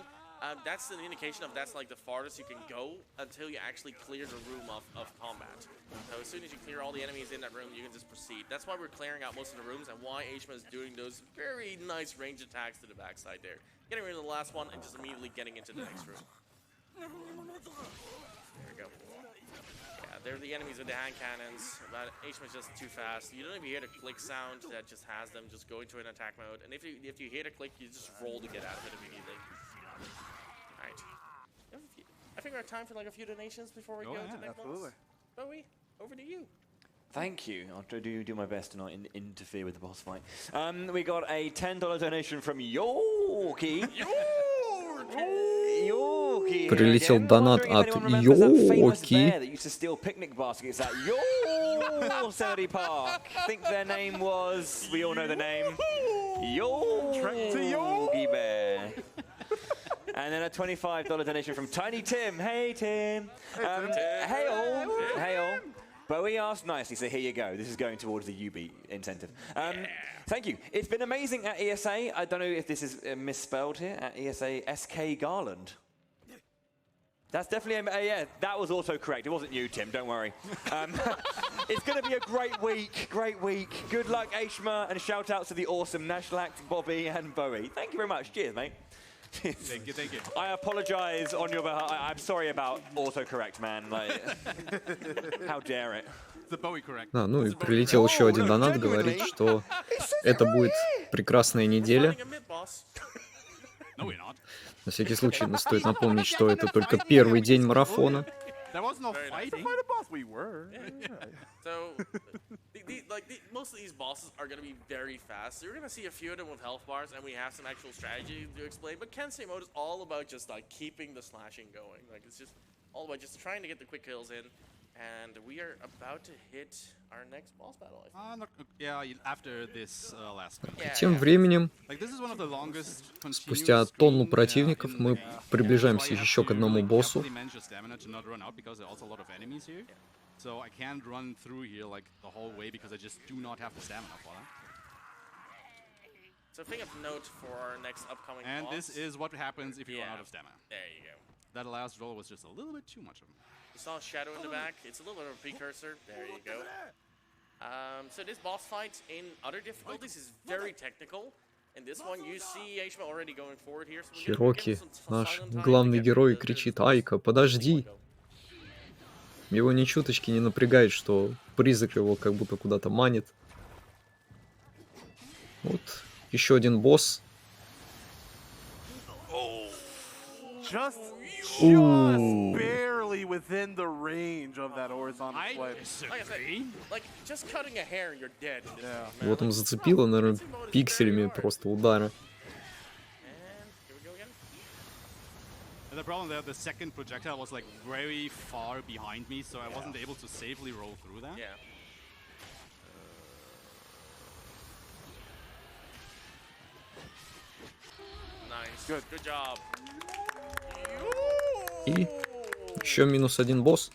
Speaker 4: That's an indication of that's like the farthest you can go until you actually clear the room of combat. So as soon as you clear all the enemies in that room, you can just proceed. That's why we're clearing out most of the rooms and why H-Man is doing those very nice range attacks to the backside there. Getting rid of the last one and just immediately getting into the next room. There we go. Yeah, they're the enemies with the hand cannons, but H-Man's just too fast. You don't even hear the click sound that just has them just go into an attack mode. And if you hear the click, you just roll to get out of it immediately. Alright. I think we're at time for like a few donations before we go to next month. Bowie, over to you.
Speaker 1: Thank you. I'll do my best to not interfere with the boss fight. We got a $10 donation from Yoki.
Speaker 5: Прилетел донат от Йоки.
Speaker 1: I think their name was, we all know the name, Yogi Bear. And then a $25 donation from Tiny Tim. Hey Tim. Hey all. But we asked nicely, so here you go. This is going towards the UB incentive. Thank you. It's been amazing at ESA. I don't know if this is misspelled here. At ESA, SK Garland. That's definitely, yeah, that was also correct. It wasn't you, Tim, don't worry. It's going to be a great week. Good luck, Aishma, and shout out to the awesome National Act, Bobby and Bowie. Thank you very much. Cheers, mate.
Speaker 3: Thank you.
Speaker 1: I apologize on your behalf. I'm sorry about autocorrect, man. Like, how dare it?
Speaker 5: Да, ну и прилетел еще один донат, говорит, что это будет прекрасная неделя. На всякий случай стоит напомнить, что это только первый день марафона.
Speaker 3: There was no
Speaker 4: Very nice.
Speaker 3: fighting.
Speaker 2: Fight a boss, we were.
Speaker 4: So, most of these bosses are going to be very fast. So you're going to see a few of them with health bars, and we have some actual strategy to explain. But Kensei mode is all about just like keeping the slashing going. Like it's just all about just trying to get the quick kills in. And we are about to hit our next boss battle, I think.
Speaker 3: Yeah, after this last one.
Speaker 4: Yeah,
Speaker 5: Тем временем,
Speaker 3: Like this is one of the longest
Speaker 5: спустя
Speaker 3: continuous
Speaker 5: тонну
Speaker 3: screen,
Speaker 5: противников,
Speaker 3: in
Speaker 5: мы
Speaker 3: the game.
Speaker 5: приближаемся
Speaker 3: So I have
Speaker 5: еще к
Speaker 3: to
Speaker 5: одному
Speaker 3: really
Speaker 5: боссу.
Speaker 3: carefully manage the stamina to not run out because there are also a lot of enemies here. So I can't run through here like the whole way because I just do not have the stamina for that.
Speaker 4: So thing of note for our next upcoming
Speaker 3: And
Speaker 4: boss.
Speaker 3: this is what happens if you run
Speaker 4: Yeah.
Speaker 3: out of stamina.
Speaker 4: There you go.
Speaker 3: That last roll was just a little bit too much of him.
Speaker 4: You saw Shadow in the back. It's a little bit of a precursor. There you go. So this boss fight in other difficulties is very technical. In this one, you see Aishma already going forward here. So we're gonna give
Speaker 5: Хироки,
Speaker 4: him some
Speaker 5: наш
Speaker 4: silent time
Speaker 5: главный
Speaker 4: to get
Speaker 5: герой,
Speaker 4: the-
Speaker 5: кричит: «Айка, подожди!» Его ни чуточки не напрягает, что призрак его как будто куда-то манит. Вот, еще один босс.
Speaker 2: Just
Speaker 5: Ooh.
Speaker 2: barely within the range of that horizontal
Speaker 3: I
Speaker 2: swipe.
Speaker 4: Like I said, like just cutting a hair and you're dead. In this
Speaker 2: Yeah.
Speaker 4: game, man.
Speaker 5: Его там
Speaker 4: Like,
Speaker 5: зацепило, наверное,
Speaker 4: Kensei mode is very
Speaker 5: пикселями
Speaker 4: hard.
Speaker 5: просто удара.
Speaker 4: And here we go again.
Speaker 3: And the problem there, the second projectile was like very far behind me, so I wasn't able to safely roll through that.
Speaker 4: Yeah. Nice.
Speaker 2: Good.
Speaker 4: Good job.
Speaker 5: И еще минус один босс.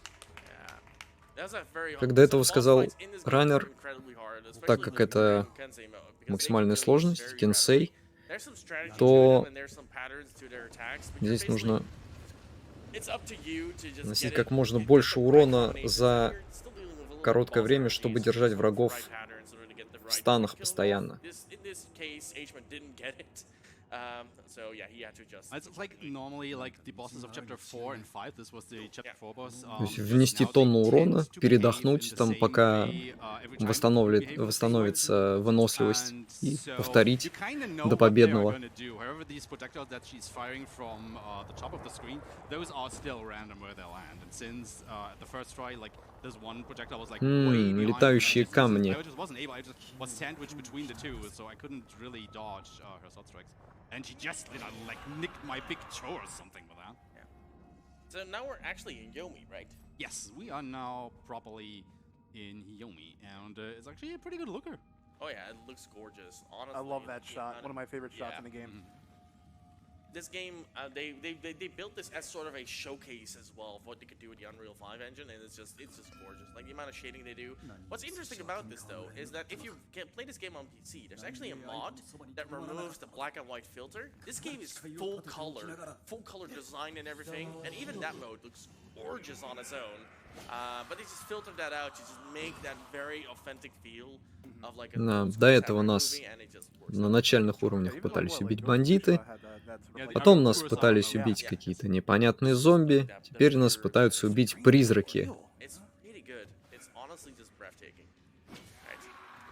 Speaker 4: That's a very
Speaker 5: Как
Speaker 4: hard-
Speaker 5: до этого
Speaker 4: so boss
Speaker 5: сказал
Speaker 4: fights in this game
Speaker 5: Раннер,
Speaker 4: are incredibly hard, especially
Speaker 5: так как
Speaker 4: with
Speaker 5: это
Speaker 4: Kensei mode, because they
Speaker 5: максимальная
Speaker 4: can do
Speaker 5: сложность,
Speaker 4: very
Speaker 5: Кенсей,
Speaker 4: rapidly. There's some strategy
Speaker 5: то
Speaker 4: to them and there's some patterns to their attacks, but you're
Speaker 5: здесь нужно
Speaker 4: basically- it's up to you to just
Speaker 5: наносить
Speaker 4: get
Speaker 5: как
Speaker 4: it,
Speaker 5: можно
Speaker 4: get
Speaker 5: больше
Speaker 4: the right
Speaker 5: урона
Speaker 4: combinations,
Speaker 5: за
Speaker 4: and you're still dealing with a little
Speaker 5: короткое
Speaker 4: boss
Speaker 5: время,
Speaker 4: RPGs,
Speaker 5: чтобы
Speaker 4: so
Speaker 5: держать
Speaker 4: just
Speaker 5: врагов
Speaker 4: right patterns in order to get the
Speaker 5: в
Speaker 4: right
Speaker 5: станах
Speaker 4: kill off.
Speaker 5: постоянно.
Speaker 4: In this case, H-Man didn't get it. So yeah, he had to adjust.
Speaker 3: It's like normally like the bosses of chapter 4 and 5. This was the chapter 4 boss.
Speaker 5: То есть
Speaker 3: just
Speaker 5: внести
Speaker 3: now they
Speaker 5: тонну
Speaker 3: tend
Speaker 5: урона,
Speaker 3: to behave in
Speaker 5: передохнуть,
Speaker 3: the
Speaker 5: там
Speaker 3: same
Speaker 5: пока
Speaker 3: way, every time they behave.
Speaker 5: восстановится выносливость,
Speaker 3: And
Speaker 5: и
Speaker 3: so
Speaker 5: повторить
Speaker 3: you kinda know
Speaker 5: до
Speaker 3: what they are
Speaker 5: победного.
Speaker 3: gonna do. However, these projectiles that she's firing from the top of the screen, those are still random where they land. And since at the first try, like this one projectile was like way behind me,
Speaker 5: летающие камни.
Speaker 3: I just wasn't able. I just was sandwiched between the two, so I couldn't really dodge her sword strikes. And she just like nicked my big toe or something with that.
Speaker 4: So now we're actually in Yomi, right?
Speaker 3: Yes, we are now properly in Yomi, and it's actually a pretty good looker.
Speaker 4: Oh yeah, it looks gorgeous. Honestly,
Speaker 2: I love that
Speaker 4: the
Speaker 2: shot.
Speaker 4: amount
Speaker 2: One of my favorite shots
Speaker 4: yeah.
Speaker 2: in the game.
Speaker 4: This game, they built this as sort of a showcase as well of what they could do with the Unreal 5 engine, and it's just gorgeous. Like the amount of shading they do. What's interesting about this though is that if you can play this game on PC, there's actually a mod that removes the black and white filter. This game is full color design and everything, and even that mode looks gorgeous on its own. But they just filtered that out to just make that very authentic feel of like a
Speaker 5: Да,
Speaker 4: old school
Speaker 5: до этого
Speaker 4: samurai
Speaker 5: нас
Speaker 4: movie, and it just works.
Speaker 5: на начальных уровнях
Speaker 2: Even
Speaker 5: пытались
Speaker 2: like,
Speaker 5: убить
Speaker 2: Ghost of
Speaker 5: бандиты,
Speaker 2: Tsushima had that sort of,
Speaker 3: Yeah,
Speaker 2: like,
Speaker 5: потом нас пытались убить какие-то непонятные зомби, теперь нас пытаются убить призраки.
Speaker 4: It's really good. It's honestly just breathtaking. Right.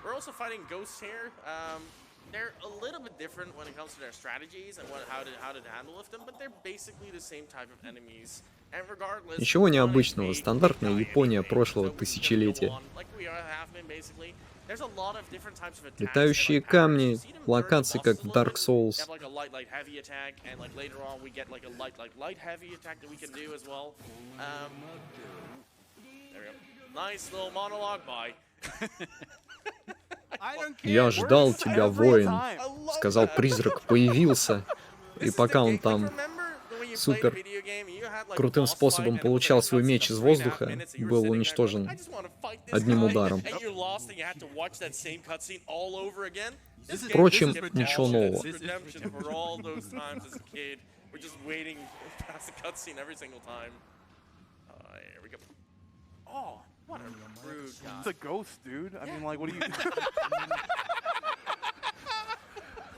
Speaker 4: We're also fighting ghosts here. They're a little bit different when it comes to their strategies and how to handle with them, but they're basically the same type of enemies. And regardless,
Speaker 5: Ничего
Speaker 4: one is
Speaker 5: необычного,
Speaker 4: big,
Speaker 5: стандартная
Speaker 4: die
Speaker 5: Япония
Speaker 4: anything.
Speaker 5: прошлого
Speaker 4: So we can
Speaker 5: тысячелетия.
Speaker 4: go on like we have been basically. There's a lot of different types of attacks and,
Speaker 5: Летающие
Speaker 4: like, patterns.
Speaker 5: камни,
Speaker 4: You see them during the
Speaker 5: локации
Speaker 4: bosses
Speaker 5: как
Speaker 4: a
Speaker 5: в
Speaker 4: little
Speaker 5: Dark
Speaker 4: bit.
Speaker 5: Souls.
Speaker 4: You have like a light heavy attack, and like later on we get like a light heavy attack that we can do as well. There we go. Nice little monologue by.
Speaker 3: I don't care.
Speaker 5: Я ждал
Speaker 2: Works
Speaker 5: тебя,
Speaker 2: every
Speaker 5: воин,
Speaker 2: time.
Speaker 5: сказал призрак, появился. И пока он там супер крутым способом получал свой меч из воздуха, был уничтожен одним ударом. Впрочем, ничего нового.
Speaker 4: What a rude guy.
Speaker 2: It's a ghost, dude. I mean, like, what do you...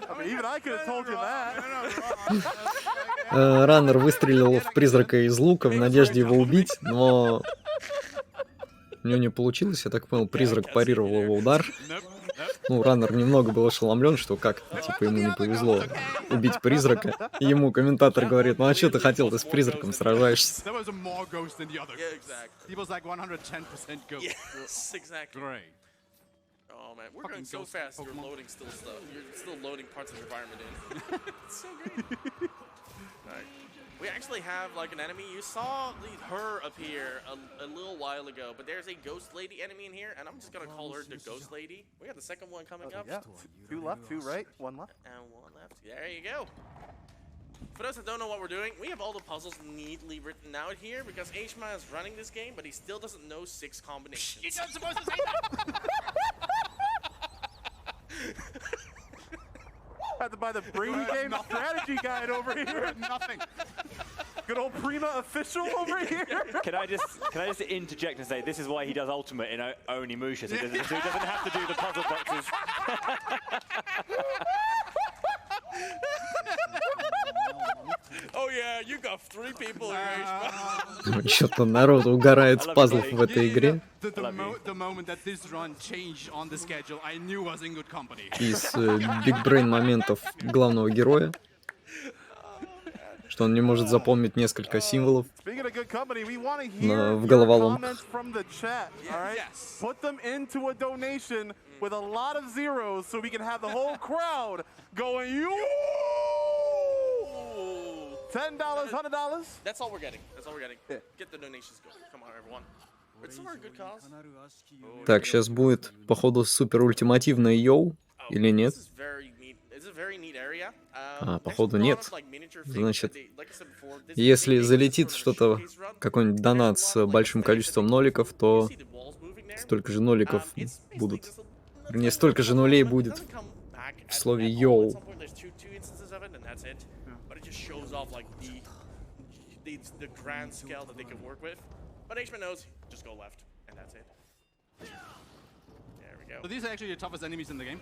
Speaker 2: I mean, even I could have told you that.
Speaker 5: Раннер выстрелил в призрака из лука в надежде его убить, но у него не получилось. Я так понял, призрак парировал его удар. Ну, Раннер немного был ошеломлен, что как, типа, ему не повезло убить призрака. И ему комментатор говорит, ну а что ты хотел, ты с призраком сражаешься.
Speaker 3: There was more ghost than the other.
Speaker 4: Yeah, exactly.
Speaker 3: He was like 110% ghost.
Speaker 4: Yes, exactly.
Speaker 3: Great.
Speaker 4: Oh man, we're
Speaker 3: Fucking
Speaker 4: going so
Speaker 3: ghost
Speaker 4: fast. You're
Speaker 3: Pokemon.
Speaker 4: loading still stuff. You're still loading parts of the environment in. It's so great. Alright. We actually have like an enemy. You saw her appear a little while ago, but there's a ghost lady enemy in here, and I'm just gonna call her the ghost lady. We got the second one coming up.
Speaker 2: Yeah, 2 left, 2 right, 1 left.
Speaker 4: And 1 left. There you go. For those that don't know what we're doing, we have all the puzzles neatly written out here because H-Ma is running this game, but he still doesn't know 6 combinations.
Speaker 3: You're not supposed to say that!
Speaker 2: Had to buy the Brady Game strategy guide over here.
Speaker 3: Nothing.
Speaker 2: Good old Prima official over here.
Speaker 1: Can I just interject and say this is why he does Ultimate in Onimusha, so he doesn't have to do the puzzle boxes.
Speaker 4: Oh yeah, you got 3 people here.
Speaker 5: Что-то народ угорает с пазлов в этой игре.
Speaker 3: The moment that this run changed on the schedule, I knew I was in good company.
Speaker 5: Из бигбрейн моментов главного героя, что он не может запомнить несколько символов в головоломках.
Speaker 2: Put them into a donation with a lot of zeros so we can have the whole crowd going, you $10, $100.
Speaker 4: That's all we're getting. That's all we're getting. Get the donations going. Come on, everyone. It's for a good cause.
Speaker 5: Так, сейчас будет, походу, супер ультимативное йоу, или нет? А, походу, нет. Значит, если залетит что-то, какой-нибудь донат с большим количеством ноликов, то столько же ноликов будут. Вернее, столько же нулей будет в слове йоу.
Speaker 4: The grand scale that they can work with, but H-Man knows just go left, and that's it. There we go.
Speaker 3: So these are actually the toughest enemies in the game.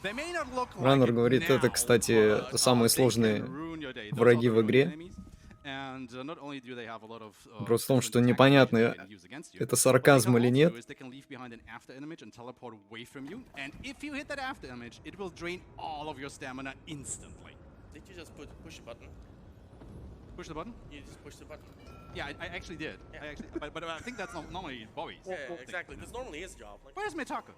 Speaker 3: They may not look like
Speaker 5: Раннер говорит, это, кстати, самые сложные враги в игре. Просто в том, что непонятно, это сарказм или нет.
Speaker 4: Did you just push the button?
Speaker 3: Push the button?
Speaker 4: You just push the button.
Speaker 3: Yeah, I actually did.
Speaker 4: Yeah.
Speaker 3: But I think that's not normally Bobby's.
Speaker 4: Yeah, exactly. That's normally his job. Like,
Speaker 3: Where's Mitaka?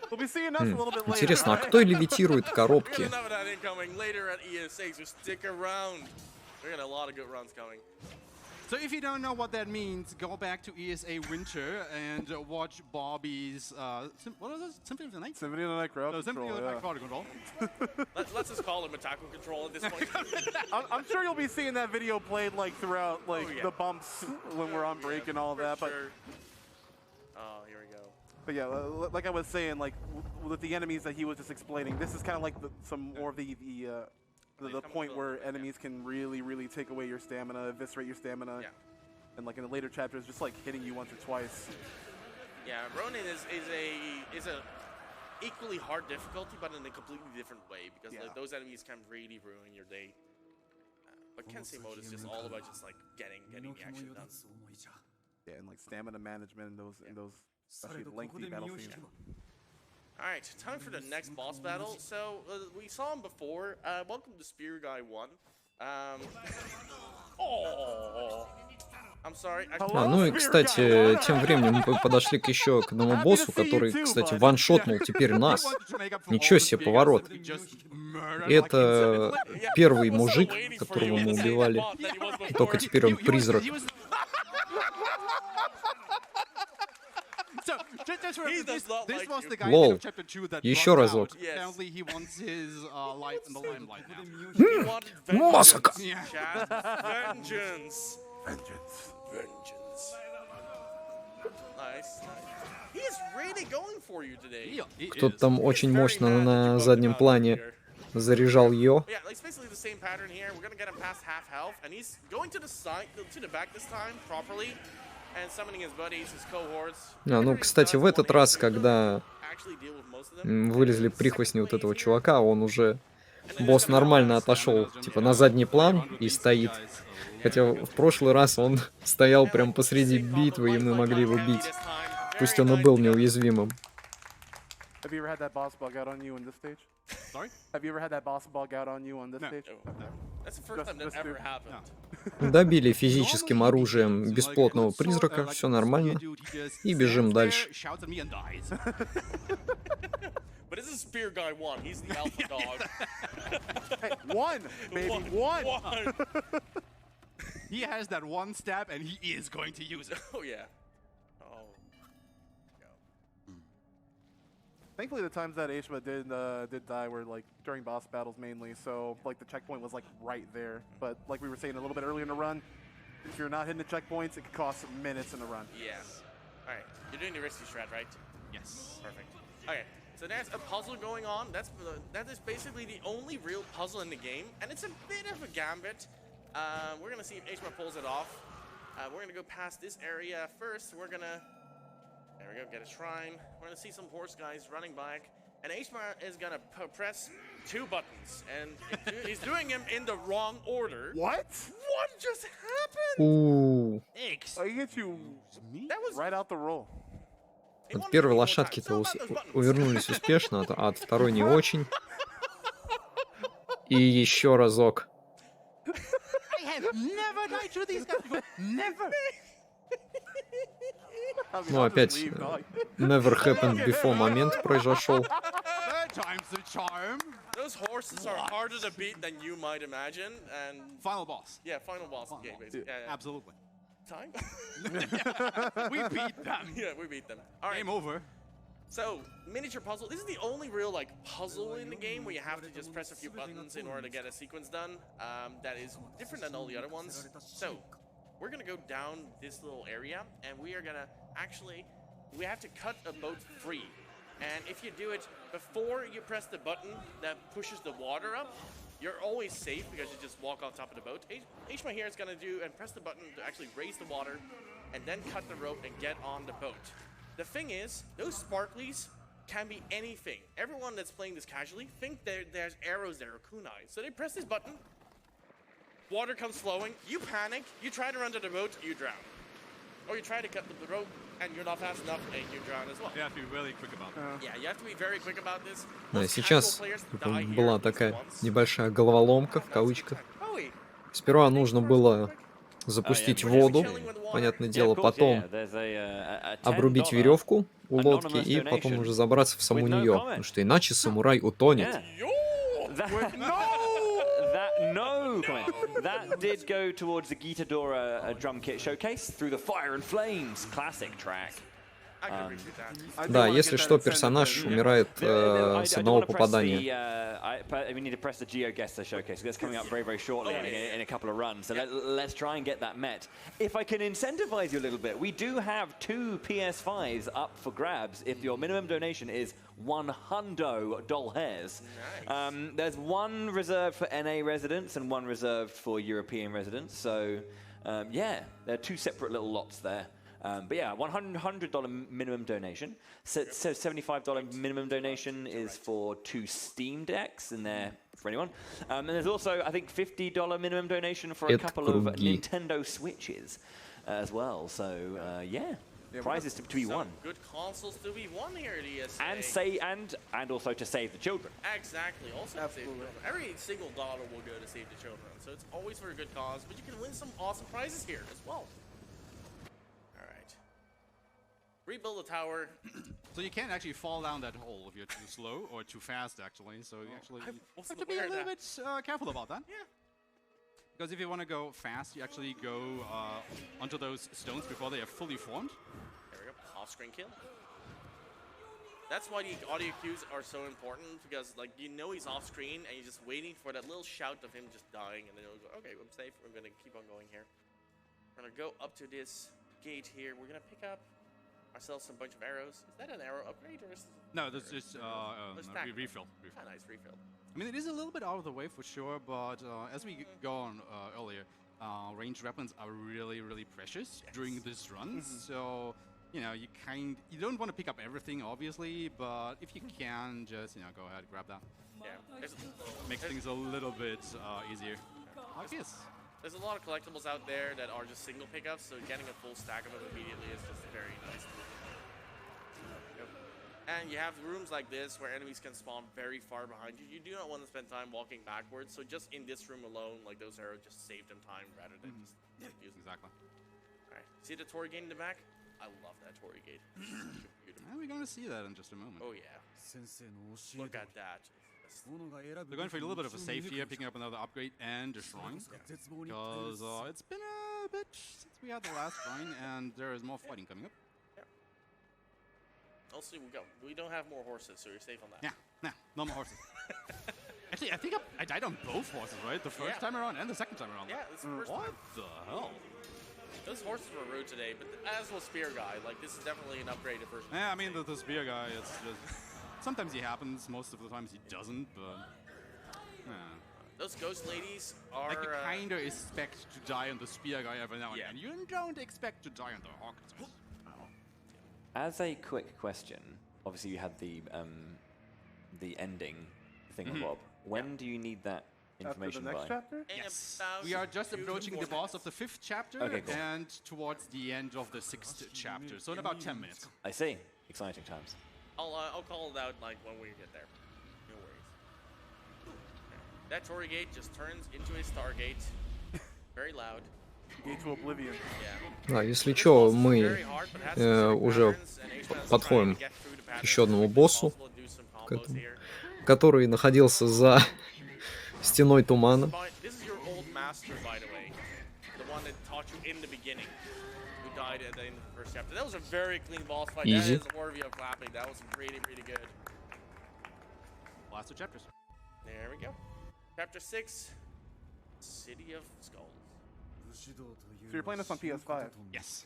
Speaker 2: We'll be seeing us a little bit later.
Speaker 5: Интересно, а кто левитирует коробки?
Speaker 4: we're gonna have that incoming later at ESA, so stick around. We got a lot of good runs coming.
Speaker 3: So if you don't know what that means, go back to ESA Winter and watch Bobby's what was it? Symphony of the Night?
Speaker 2: Symphony of the Night crowd
Speaker 3: No, Symphony of the Night crowd control.
Speaker 4: Let's just call him attack control at this point.
Speaker 2: I'm sure you'll be seeing that video played like throughout like the bumps when we're on break and all that. But
Speaker 4: oh, here we go.
Speaker 2: But yeah, like I was saying, like with the enemies that he was just explaining, this is kind of like some more of the point where enemies can really take away your stamina, eviscerate your stamina, and like in the later chapters, just like hitting you once or twice.
Speaker 4: Yeah, Ronin is a equally hard difficulty, but in a completely different way because like, those enemies can really ruin your day. But Kensei mode is just all about just like getting the action done.
Speaker 2: Yeah, and like stamina management in those especially lengthy battle scenes.
Speaker 4: Alright, time for the next boss battle. So, we saw him before. Welcome to Spear Guy 1. I'm sorry.
Speaker 5: Ну и, кстати, тем временем мы подошли к еще к одному боссу, который, кстати, ваншотнул теперь нас. Ничего себе поворот. И это первый мужик, которого мы убивали. И только теперь он призрак. Лол. Еще разок. Масака! Кто-то там очень мощно на заднем плане заряжал ее. Ну, кстати, в этот раз, когда вылезли прихвостни вот этого чувака, он уже босс нормально отошел, типа, на задний план и стоит. Хотя в прошлый раз он стоял прям посреди битвы, и мы могли его бить. Пусть он и был неуязвимым.
Speaker 2: Have you ever had that boss bug out on you on this stage?
Speaker 3: Sorry?
Speaker 2: Have you ever had that boss bug out on you on this
Speaker 3: No.
Speaker 2: stage?
Speaker 4: That's the first time that ever happened.
Speaker 5: Добили физическим оружием бесплотного призрака, все нормально. И бежим дальше.
Speaker 4: But this is Spear Guy 1. He's the alpha dog.
Speaker 2: Hey, one, baby, one.
Speaker 3: He has that one stab, and he is going to use it.
Speaker 4: Oh yeah. Oh.
Speaker 2: Thankfully, the times that Aishima did die were like during boss battles mainly, so like the checkpoint was like right there. But like we were saying a little bit earlier in the run, if you're not hitting the checkpoints, it could cost minutes in the run.
Speaker 4: Yes. All right. You're doing the risky strat, right?
Speaker 3: Yes.
Speaker 4: Perfect. Okay. So there's a puzzle going on. That is basically the only real puzzle in the game, and it's a bit of a gambit. We're gonna see if Aishima pulls it off. We're gonna go past this area first. We're gonna, there we go, get a shrine. We're gonna see some horse guys running back, and Aishima is gonna press 2 buttons, and he's doing them in the wrong order.
Speaker 2: What?
Speaker 4: What just happened?
Speaker 5: У,
Speaker 2: I hit you
Speaker 4: That was
Speaker 2: right out the roll.
Speaker 5: от первой лошадки-то увернулись успешно, от второй не очень. И еще разок.
Speaker 3: I have never died to these guys before. Never.
Speaker 5: Ну, опять never happened before момент произошел.
Speaker 3: Third time's the charm.
Speaker 4: Those horses are harder to beat than you might imagine, and
Speaker 3: Final boss.
Speaker 4: yeah, final boss of the game, basically. Yeah.
Speaker 3: Absolutely.
Speaker 4: Time?
Speaker 3: We beat them.
Speaker 4: Yeah, we beat them. All right.
Speaker 3: Game over.
Speaker 4: So, miniature puzzle. This is the only real like puzzle in the game where you have to just press a few buttons in order to get a sequence done. That is different than all the other ones. So, we're gonna go down this little area, and we are gonna we have to cut a boat free. And if you do it before you press the button that pushes the water up, you're always safe because you just walk on top of the boat. Aishima here is gonna do and press the button to actually raise the water, and then cut the rope and get on the boat. The thing is, those sparklies can be anything. Everyone that's playing this casually think there's arrows there or kunai. So they press this button, water comes flowing, you panic, you try to run to the boat, you drown. Or you try to cut the rope and you're not fast enough and you drown as well.
Speaker 3: You have to be really quick about it.
Speaker 4: Yeah, you have to be very quick about this.
Speaker 5: Да,
Speaker 4: Most
Speaker 5: сейчас
Speaker 4: casual players
Speaker 5: типа,
Speaker 4: die here
Speaker 5: была
Speaker 4: at least
Speaker 5: такая
Speaker 4: once.
Speaker 5: небольшая головоломка в кавычках.
Speaker 4: Oh, wait.
Speaker 5: Сперва нужно было запустить воду, понятное дело, потом обрубить веревку у лодки и потом уже забраться в саму нее, потому что иначе самурай утонет.
Speaker 1: No comment. That did go towards the Gitadora drum kit showcase through the Fire and Flames classic track.
Speaker 4: I can agree with that.
Speaker 5: Да, если что, персонаж умирает с одного попадания.
Speaker 1: We need to press the GeoGuessr showcase. That's coming up very, very shortly in a couple of runs. So let's try and get that met. If I can incentivize you a little bit, we do have 2 PS5s up for grabs if your minimum donation is $100 hairs.
Speaker 4: Nice.
Speaker 1: There's 1 reserved for NA residents and 1 reserved for European residents. So yeah, there are 2 separate little lots there. But yeah, $100 minimum donation. So $75 minimum donation is for 2 Steam Decks in there for anyone. And there's also, I think, $50 minimum donation for a couple of Nintendo Switches as well. So yeah, prizes to be won.
Speaker 4: Good consoles to be won here at ESA.
Speaker 1: And also to save the children.
Speaker 4: Exactly. Also to save the children. Every single dollar will go to save the children. So it's always for a good cause. But you can win some awesome prizes here as well. Rebuild the tower.
Speaker 3: So you can't actually fall down that hole if you're too slow or too fast, actually. So you actually have to be a little bit careful about that.
Speaker 4: Yeah.
Speaker 3: Because if you want to go fast, you actually go onto those stones before they are fully formed.
Speaker 4: There we go. Off-screen kill. That's why the audio cues are so important, because like you know he's off-screen and you're just waiting for that little shout of him just dying, and then you'll go, okay, I'm safe. We're gonna keep on going here. We're gonna go up to this gate here. We're gonna pick up ourselves some bunch of arrows. Is that an arrow upgrade or is
Speaker 3: No, this is refill.
Speaker 4: Ah, nice refill.
Speaker 3: I mean, it is a little bit out of the way for sure, but as we go on earlier, ranged weapons are really, really precious during this run. So you know, you don't want to pick up everything, obviously, but if you can, just, you know, go ahead, grab that.
Speaker 4: Yeah.
Speaker 3: Makes things a little bit easier. I guess.
Speaker 4: There's a lot of collectibles out there that are just single pickups, so getting a full stack of them immediately is just very nice. Yep. And you have rooms like this where enemies can spawn very far behind you. You do not want to spend time walking backwards, so just in this room alone, like those arrows just save them time rather than just use them.
Speaker 3: Exactly.
Speaker 4: Alright, see the Torii gate in the back? I love that Torii gate.
Speaker 3: And we're going to see that in just a moment.
Speaker 4: Oh yeah. Look at that.
Speaker 3: They're going for a little bit of a safety here, picking up another upgrade and a shrine. Because it's been a bit since we had the last shrine, and there is more fighting coming up.
Speaker 4: Yeah. Also, we don't have more horses, so you're safe on that.
Speaker 3: Yeah, no more horses. Actually, I think I died on both horses, right? The first time around and the second time around.
Speaker 4: Yeah, it's the first
Speaker 3: What
Speaker 4: time.
Speaker 3: the hell?
Speaker 4: Those horses were rude today, but as was Spear Guy. Like, this is definitely an upgraded version.
Speaker 3: Yeah, I mean, the spear guy, it's just... Sometimes he happens, most of the times he doesn't, but...
Speaker 4: Those ghost ladies are...
Speaker 3: Like, you kind of expect to die on the spear guy every now and then. You don't expect to die on the hawk.
Speaker 1: As a quick question, obviously you had the ending thingamabob. When do you need that information
Speaker 2: After the next
Speaker 1: by?
Speaker 2: chapter?
Speaker 3: Yes. We are just approaching the boss of the 5th chapter and towards the end of the 6th chapter, so in about 10 minutes.
Speaker 1: I see. Exciting times.
Speaker 4: I'll call it out like when we get there. No worries. That Torii gate just turns into a Stargate. Very loud.
Speaker 2: Gate to Oblivion.
Speaker 4: Yeah.
Speaker 5: А, если чё, мы уже подходим к еще одному боссу, который находился за стеной тумана.
Speaker 4: This is your old master, by the way. The one that taught you in the beginning. Who died at the end of the first chapter. That was a very clean boss fight.
Speaker 5: Easy.
Speaker 4: That is worthy of clapping. That was really, really good.
Speaker 3: Last 2 chapters.
Speaker 4: There we go. Chapter 6, City of Skulls.
Speaker 2: So you're playing this on PS5?
Speaker 3: Yes.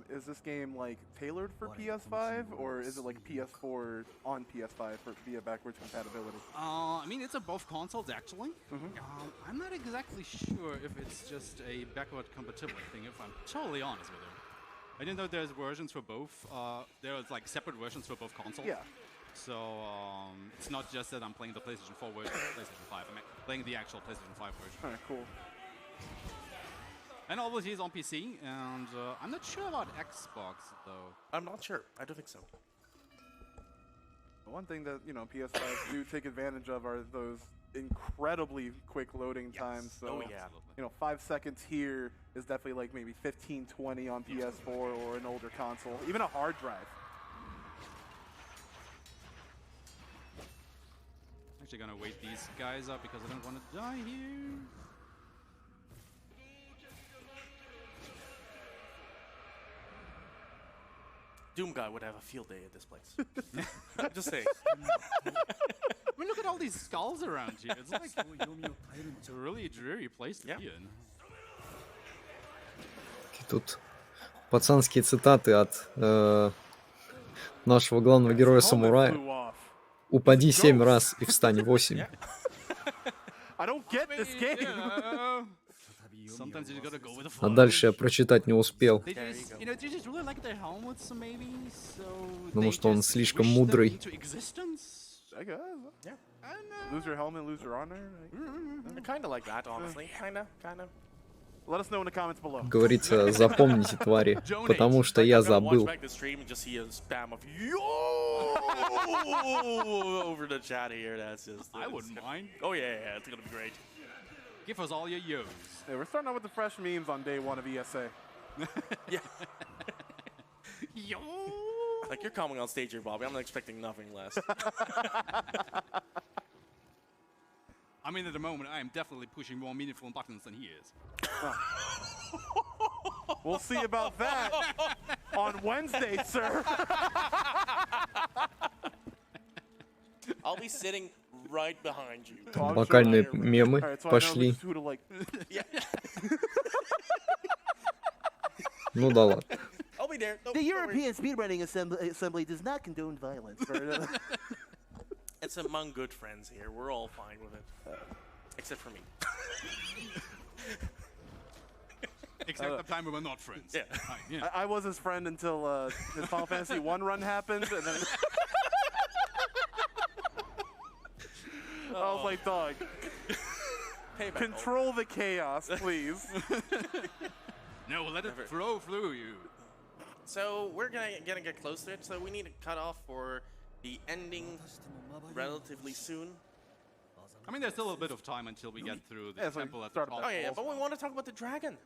Speaker 2: Is this game like tailored for PS5, or is it like PS4 on PS5 for via backwards compatibility?
Speaker 3: I mean, it's both consoles actually. I'm not exactly sure if it's just a backward compatibility thing, if I'm totally honest with you. I didn't know there's versions for both. There's like separate versions for both consoles.
Speaker 2: Yeah.
Speaker 3: So it's not just that I'm playing the PlayStation 4 version of PlayStation 5. I'm playing the actual PlayStation 5 version.
Speaker 2: Alright, cool.
Speaker 3: And obviously it's on PC, and I'm not sure about Xbox though.
Speaker 4: I'm not sure. I don't think so.
Speaker 2: The one thing that, you know, PS5s do take advantage of are those incredibly quick loading times. So, you know, 5 seconds here is definitely like maybe 15, 20 on PS4 or an older console, even a hard drive.
Speaker 3: Actually gonna wait these guys up because I don't want to die here.
Speaker 4: Doom Guy would have a field day at this place. Just saying.
Speaker 3: I mean, look at all these skulls around here. It's like it's a really dreary place to be in.
Speaker 5: Тут пацанские цитаты от нашего главного героя самурая. Упади 7 раз и встань 8.
Speaker 2: I don't get this game.
Speaker 5: А дальше я прочитать не успел. Потому что он слишком мудрый.
Speaker 2: I guess. Yeah. Lose your helmet, lose your honor.
Speaker 4: Kind of like that, honestly. Kind of.
Speaker 2: Let us know in the comments below.
Speaker 5: Говорится, запомните, твари, потому что я забыл.
Speaker 4: Over the chat here, that's just.
Speaker 3: I wouldn't mind.
Speaker 4: Oh yeah, it's gonna be great.
Speaker 3: Give us all your yos.
Speaker 2: Hey, we're starting out with the fresh memes on day 1 of ESA.
Speaker 4: Yeah.
Speaker 3: Yo.
Speaker 4: Like, you're coming on stage here, Bobby. I'm expecting nothing less.
Speaker 3: I mean, at the moment, I am definitely pushing more meaningful buttons than he is.
Speaker 2: We'll see about that on Wednesday, sir.
Speaker 4: I'll be sitting right behind you.
Speaker 5: Локальные мемы пошли. Ну да ладно.
Speaker 4: I'll be there.
Speaker 6: The European Speedrunning Assembly does not condone violence.
Speaker 4: It's among good friends here. We're all fine with it. Except for me.
Speaker 3: Except the time we were not friends.
Speaker 4: Yeah.
Speaker 3: Right, yeah.
Speaker 2: I was his friend until his Final Fantasy 1 run happened, and then I was like, dog,
Speaker 4: Payback.
Speaker 2: control the chaos, please.
Speaker 3: No, let it flow through you.
Speaker 4: So we're gonna get close to it. So we need to cut off for the ending relatively soon.
Speaker 3: I mean, there's still a bit of time until we get through the
Speaker 2: Yeah, so
Speaker 3: temple at the
Speaker 2: start
Speaker 3: top.
Speaker 4: Oh yeah, but we want to talk about the dragon.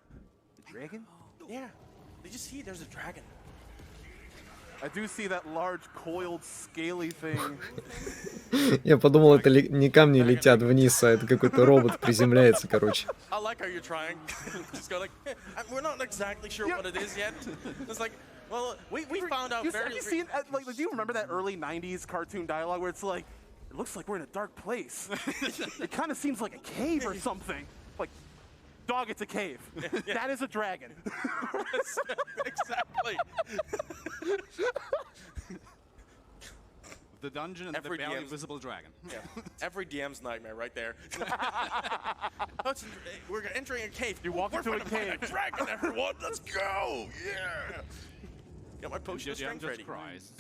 Speaker 2: Dragon?
Speaker 4: Yeah. Did you see? There's a dragon.
Speaker 2: I do see that large, coiled, scaly thing.
Speaker 5: Я подумал, это не камни летят вниз, а это какой-то робот приземляется, короче.
Speaker 4: I like how you're trying. Just go like, we're not exactly sure what it is yet. It's like, well, we found out
Speaker 2: Have you seen, like, do you remember that early 90s cartoon dialogue where it's like, it looks like we're in a dark place. It kind of seems like a cave or something. Like, dog, it's a cave. That is a dragon.
Speaker 4: Exactly.
Speaker 3: The dungeon and
Speaker 4: Every
Speaker 3: the barely
Speaker 4: DM's
Speaker 3: visible dragon.
Speaker 4: Yeah. Every DM's nightmare right there. We're entering a cave.
Speaker 2: You walk into a
Speaker 4: We're gonna find
Speaker 2: cave.
Speaker 4: a dragon, everyone. Let's go. Yeah. Got my potion
Speaker 3: The
Speaker 4: of strength
Speaker 3: DM
Speaker 4: ready.
Speaker 3: just cries.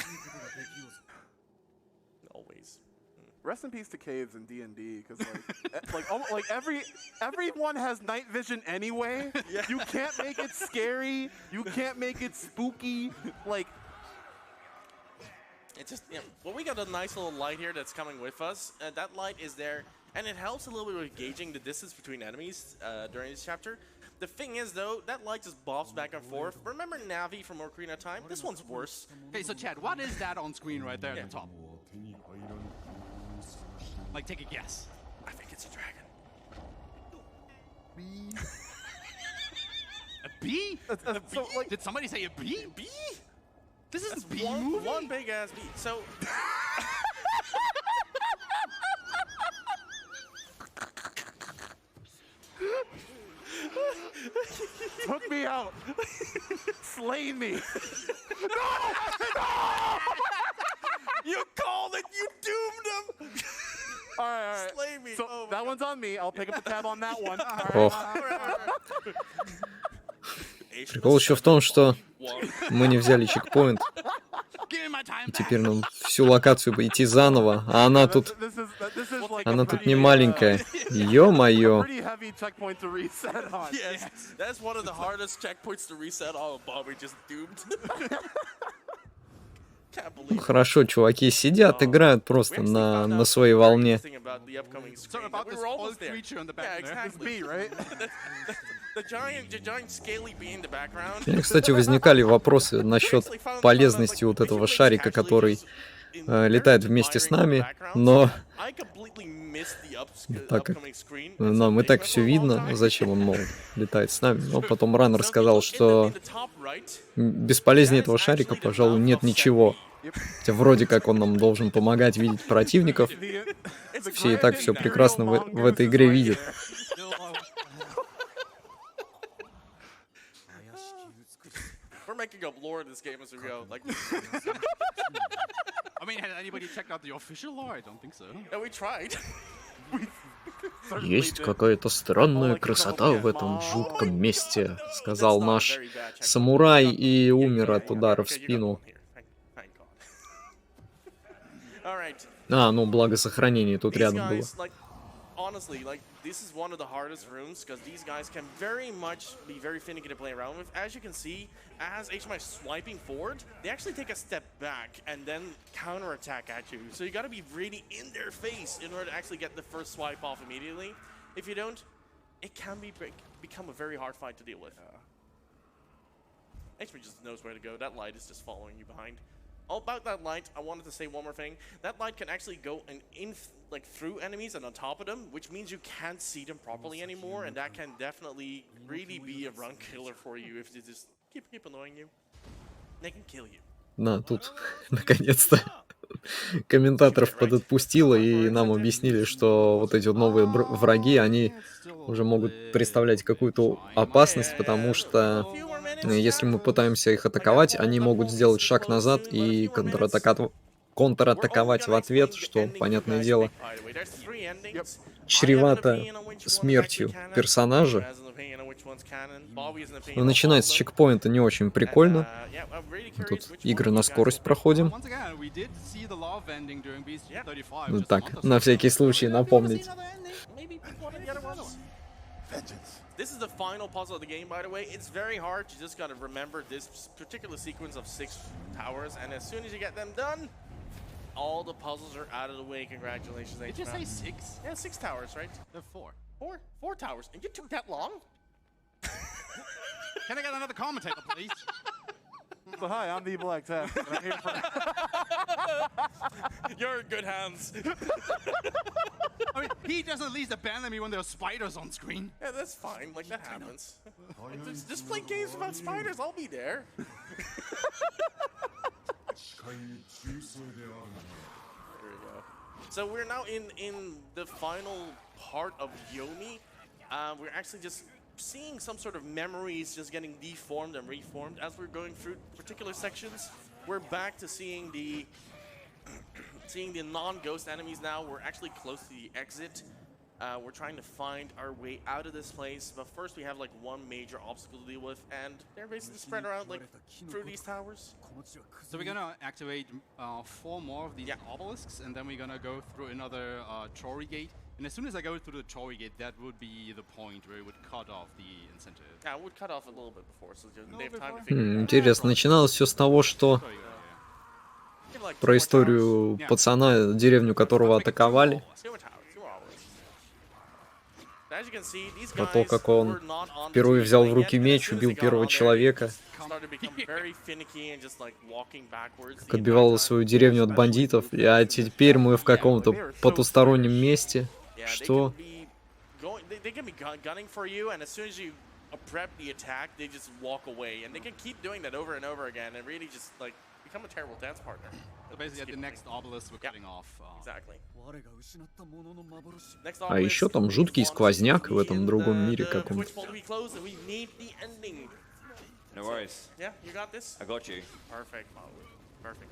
Speaker 4: Always.
Speaker 2: Rest in peace to caves in D&D, because like everyone has night vision anyway.
Speaker 4: Yeah.
Speaker 2: You can't make it scary. You can't make it spooky. Like,
Speaker 4: It's just, well, we got a nice little light here that's coming with us. That light is there, and it helps a little bit with gauging the distance between enemies during this chapter. The thing is, though, that light just bobs back and forth. Remember Navi from Ocarina of Time? This one's worse.
Speaker 3: Okay, so Chad, what is that on screen right there at the top? Like, take a guess.
Speaker 4: I think it's a dragon.
Speaker 3: A bee?
Speaker 2: so, like,
Speaker 3: Did somebody say a bee?
Speaker 4: Bee?
Speaker 3: This isn't
Speaker 4: That's
Speaker 3: bee movie.
Speaker 4: one big ass bee. So.
Speaker 2: took me out. Slain me.
Speaker 4: You called it. You doomed him.
Speaker 2: All right.
Speaker 4: Slay me.
Speaker 2: So
Speaker 4: Oh my
Speaker 2: that one's on me. I'll pick up the tab on that one.
Speaker 5: Ох, прикол еще в том, что мы не взяли чекпоинт,
Speaker 3: Give me my time
Speaker 5: и
Speaker 3: back.
Speaker 5: теперь нам всю локацию идти заново, а она тут
Speaker 2: Она
Speaker 5: не маленькая. Ё-моё.
Speaker 2: Pretty heavy checkpoint to reset on.
Speaker 4: Yes, that's one of the hardest checkpoints to reset. Oh, Bobby just doomed. Can't believe it.
Speaker 5: Хорошо, чуваки сидят, играют просто
Speaker 4: We actually found
Speaker 5: на
Speaker 4: out
Speaker 5: своей
Speaker 4: some very
Speaker 5: волне.
Speaker 4: interesting about the upcoming
Speaker 3: So
Speaker 4: screen.
Speaker 3: about
Speaker 4: We
Speaker 3: this
Speaker 4: were
Speaker 3: old
Speaker 4: almost there.
Speaker 3: creature in the
Speaker 4: Yeah,
Speaker 3: back there.
Speaker 4: exactly.
Speaker 2: B, right?
Speaker 4: The giant scaly bee in the background.
Speaker 5: У меня, кстати, возникали вопросы насчет полезности вот этого шарика, который летает вместе с нами, но так как нам и так все видно, зачем он, мол, летает с нами. Но потом Раннер сказал, что бесполезнее этого шарика, пожалуй, нет ничего. Хотя вроде как он нам должен помогать видеть противников. Все и так все прекрасно в этой игре видят.
Speaker 4: We're making up lore in this game as we go. Like,
Speaker 3: I mean, has anybody checked out the official lore? I don't think so.
Speaker 4: yeah, we tried.
Speaker 5: Есть какая-то странная красота в этом жутком месте, сказал наш самурай и умер от удара в спину. А, ну, благо сохранение тут рядом было.
Speaker 4: Honestly, like, this is one of the hardest rooms because these guys can very much be very finicky to play around with. As you can see, as HMI is swiping forward, they actually take a step back and then counterattack at you. So you gotta be really in their face in order to actually get the first swipe off immediately. If you don't, it can become a very hard fight to deal with. HMI just knows where to go. That light is just following you behind. Oh, about that light, I wanted to say one more thing. That light can actually go like through enemies and on top of them, which means you can't see them properly anymore, and that can definitely really be a run killer for you if they just keep annoying you. They can kill you.
Speaker 5: На, тут наконец-то комментаторов подотпустило, и нам объяснили, что вот эти вот новые враги, они уже могут представлять какую-то опасность, потому что если мы пытаемся их атаковать, они могут сделать шаг назад и контратаковать в ответ, что, понятное дело, чревато смертью персонажа,
Speaker 4: one's canon. Bobby's an opinion.
Speaker 5: Но начинать с чекпоинта не очень прикольно.
Speaker 4: Yeah, I'm really
Speaker 5: Тут
Speaker 4: curious which
Speaker 5: игры
Speaker 4: one
Speaker 5: на
Speaker 4: you guys
Speaker 5: скорость
Speaker 4: will
Speaker 5: проходим.
Speaker 3: Once again, we did see the love ending during BC35.
Speaker 5: Ну
Speaker 3: just a
Speaker 5: так,
Speaker 3: month or
Speaker 5: на
Speaker 3: so
Speaker 5: всякий
Speaker 3: ago.
Speaker 5: случай
Speaker 3: We're gonna be able to see
Speaker 5: напомнить.
Speaker 3: another ending.
Speaker 4: Maybe pick one of the other ones. This is the final puzzle of the game, by the way. It's very hard. You just gotta remember this particular sequence of 6 towers, and as soon as you get them done, all the puzzles are out of the way. Congratulations,
Speaker 3: Did you say 6?
Speaker 4: Yeah, 6 towers, right?
Speaker 3: They're 4.
Speaker 4: 4 towers, and you took that long?
Speaker 3: Can I get another commentator, please?
Speaker 2: So hi, I'm the Black Tap. And I'm here for
Speaker 4: You're in good hands.
Speaker 3: I mean, he doesn't at least abandon me when there are spiders on screen.
Speaker 4: Yeah, that's fine. Like, that happens. Just play games about spiders. I'll be there. There we go. So we're now in the final part of Yomi. We're actually just seeing some sort of memories just getting deformed and reformed as we're going through particular sections. We're back to seeing the non-ghost enemies now. We're actually close to the exit. We're trying to find our way out of this place, but first we have like one major obstacle to deal with, and they're basically spread around like through these towers.
Speaker 3: So we're gonna activate 4 more of these obelisks, and then we're gonna go through another Chori gate. And as soon as I go through the Chori gate, that would be the point where it would cut off the incentive.
Speaker 4: Yeah, it would cut off a little bit before, so they have time to figure it out.
Speaker 5: Интересно, начиналось все с того, что
Speaker 4: Give, like, 2
Speaker 5: про
Speaker 4: more
Speaker 5: историю пацана, деревню которого атаковали,
Speaker 4: towers. 2 more towers, 2 more obelisks. As you can see, these
Speaker 5: про то,
Speaker 4: guys
Speaker 5: как он
Speaker 4: were not on the
Speaker 5: впервые
Speaker 4: team
Speaker 5: взял в
Speaker 4: yet,
Speaker 5: руки
Speaker 4: and as
Speaker 5: меч,
Speaker 4: soon as
Speaker 5: убил
Speaker 4: they got
Speaker 5: первого
Speaker 4: on there, they
Speaker 5: человека,
Speaker 4: just started to become very finicky and just, like, walking backwards
Speaker 5: как
Speaker 4: the
Speaker 5: отбивал
Speaker 4: entire
Speaker 5: свою
Speaker 4: time.
Speaker 5: деревню от бандитов, а теперь мы в каком-то потустороннем месте.
Speaker 4: Yeah,
Speaker 5: Что?
Speaker 4: They can be gunning for you, and as soon as you prep the attack, they just walk away, and they can keep doing that over and over again, and really just like become a terrible dance partner.
Speaker 3: So basically, at the next obelisk, we're cutting off.
Speaker 4: Exactly. Next
Speaker 5: А еще там жуткий сквозняк в этом другом мире каком-то.
Speaker 1: No worries.
Speaker 4: Yeah, you got this?
Speaker 1: I got you.
Speaker 4: Perfect, perfect.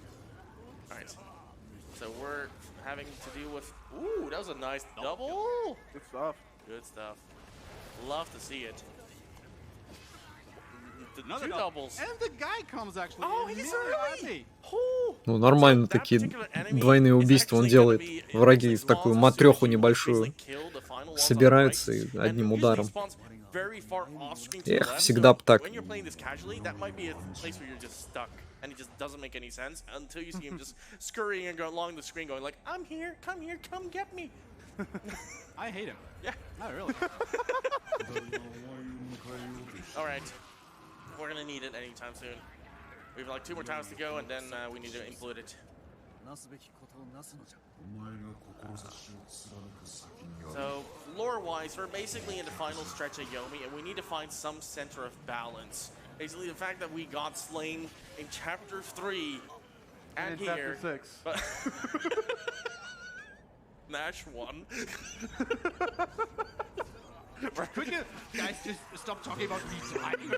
Speaker 4: All right. So we're having to deal with. Ooh, that was a nice double.
Speaker 2: good stuff.
Speaker 4: Good stuff. Love to see it. The
Speaker 3: Another
Speaker 4: 2 doubles.
Speaker 3: And the guy comes actually.
Speaker 4: Oh, he's early. Ooh.
Speaker 5: Ну, нормально такие двойные убийства он делает. Враги в такую матреху небольшую собираются и одним ударом. Эх, всегда б так.
Speaker 4: And it just doesn't make any sense until you see him just scurrying and go along the screen going like, I'm here, come get me.
Speaker 3: I hate him.
Speaker 4: Yeah.
Speaker 3: Not really.
Speaker 4: All right. We're going to need it anytime soon. We have like 2 more towers to go, and then we need to implode it. So, lore-wise, we're basically in the final stretch of Yomi, and we need to find some center of balance. Basically, the fact that we got slain in Chapter 3 and
Speaker 2: in
Speaker 4: here.
Speaker 2: Chapter 6.
Speaker 4: But Nash won.
Speaker 3: Could you guys just stop talking about me driving?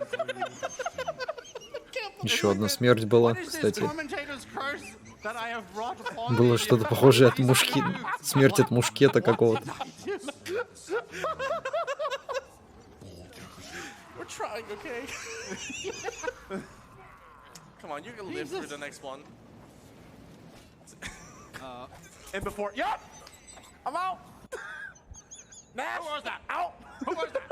Speaker 5: Еще одна смерть была,
Speaker 3: What is this
Speaker 5: кстати.
Speaker 3: commentator's curse that I have brought upon
Speaker 5: Было
Speaker 3: me?
Speaker 5: что-то похожее от мушки... Смерть от мушкета какого-то.
Speaker 4: We're trying, okay? Come on, you can live through the next one.
Speaker 2: And before, yep, I'm out.
Speaker 4: Nash!
Speaker 3: Who was that? Out! Who was that?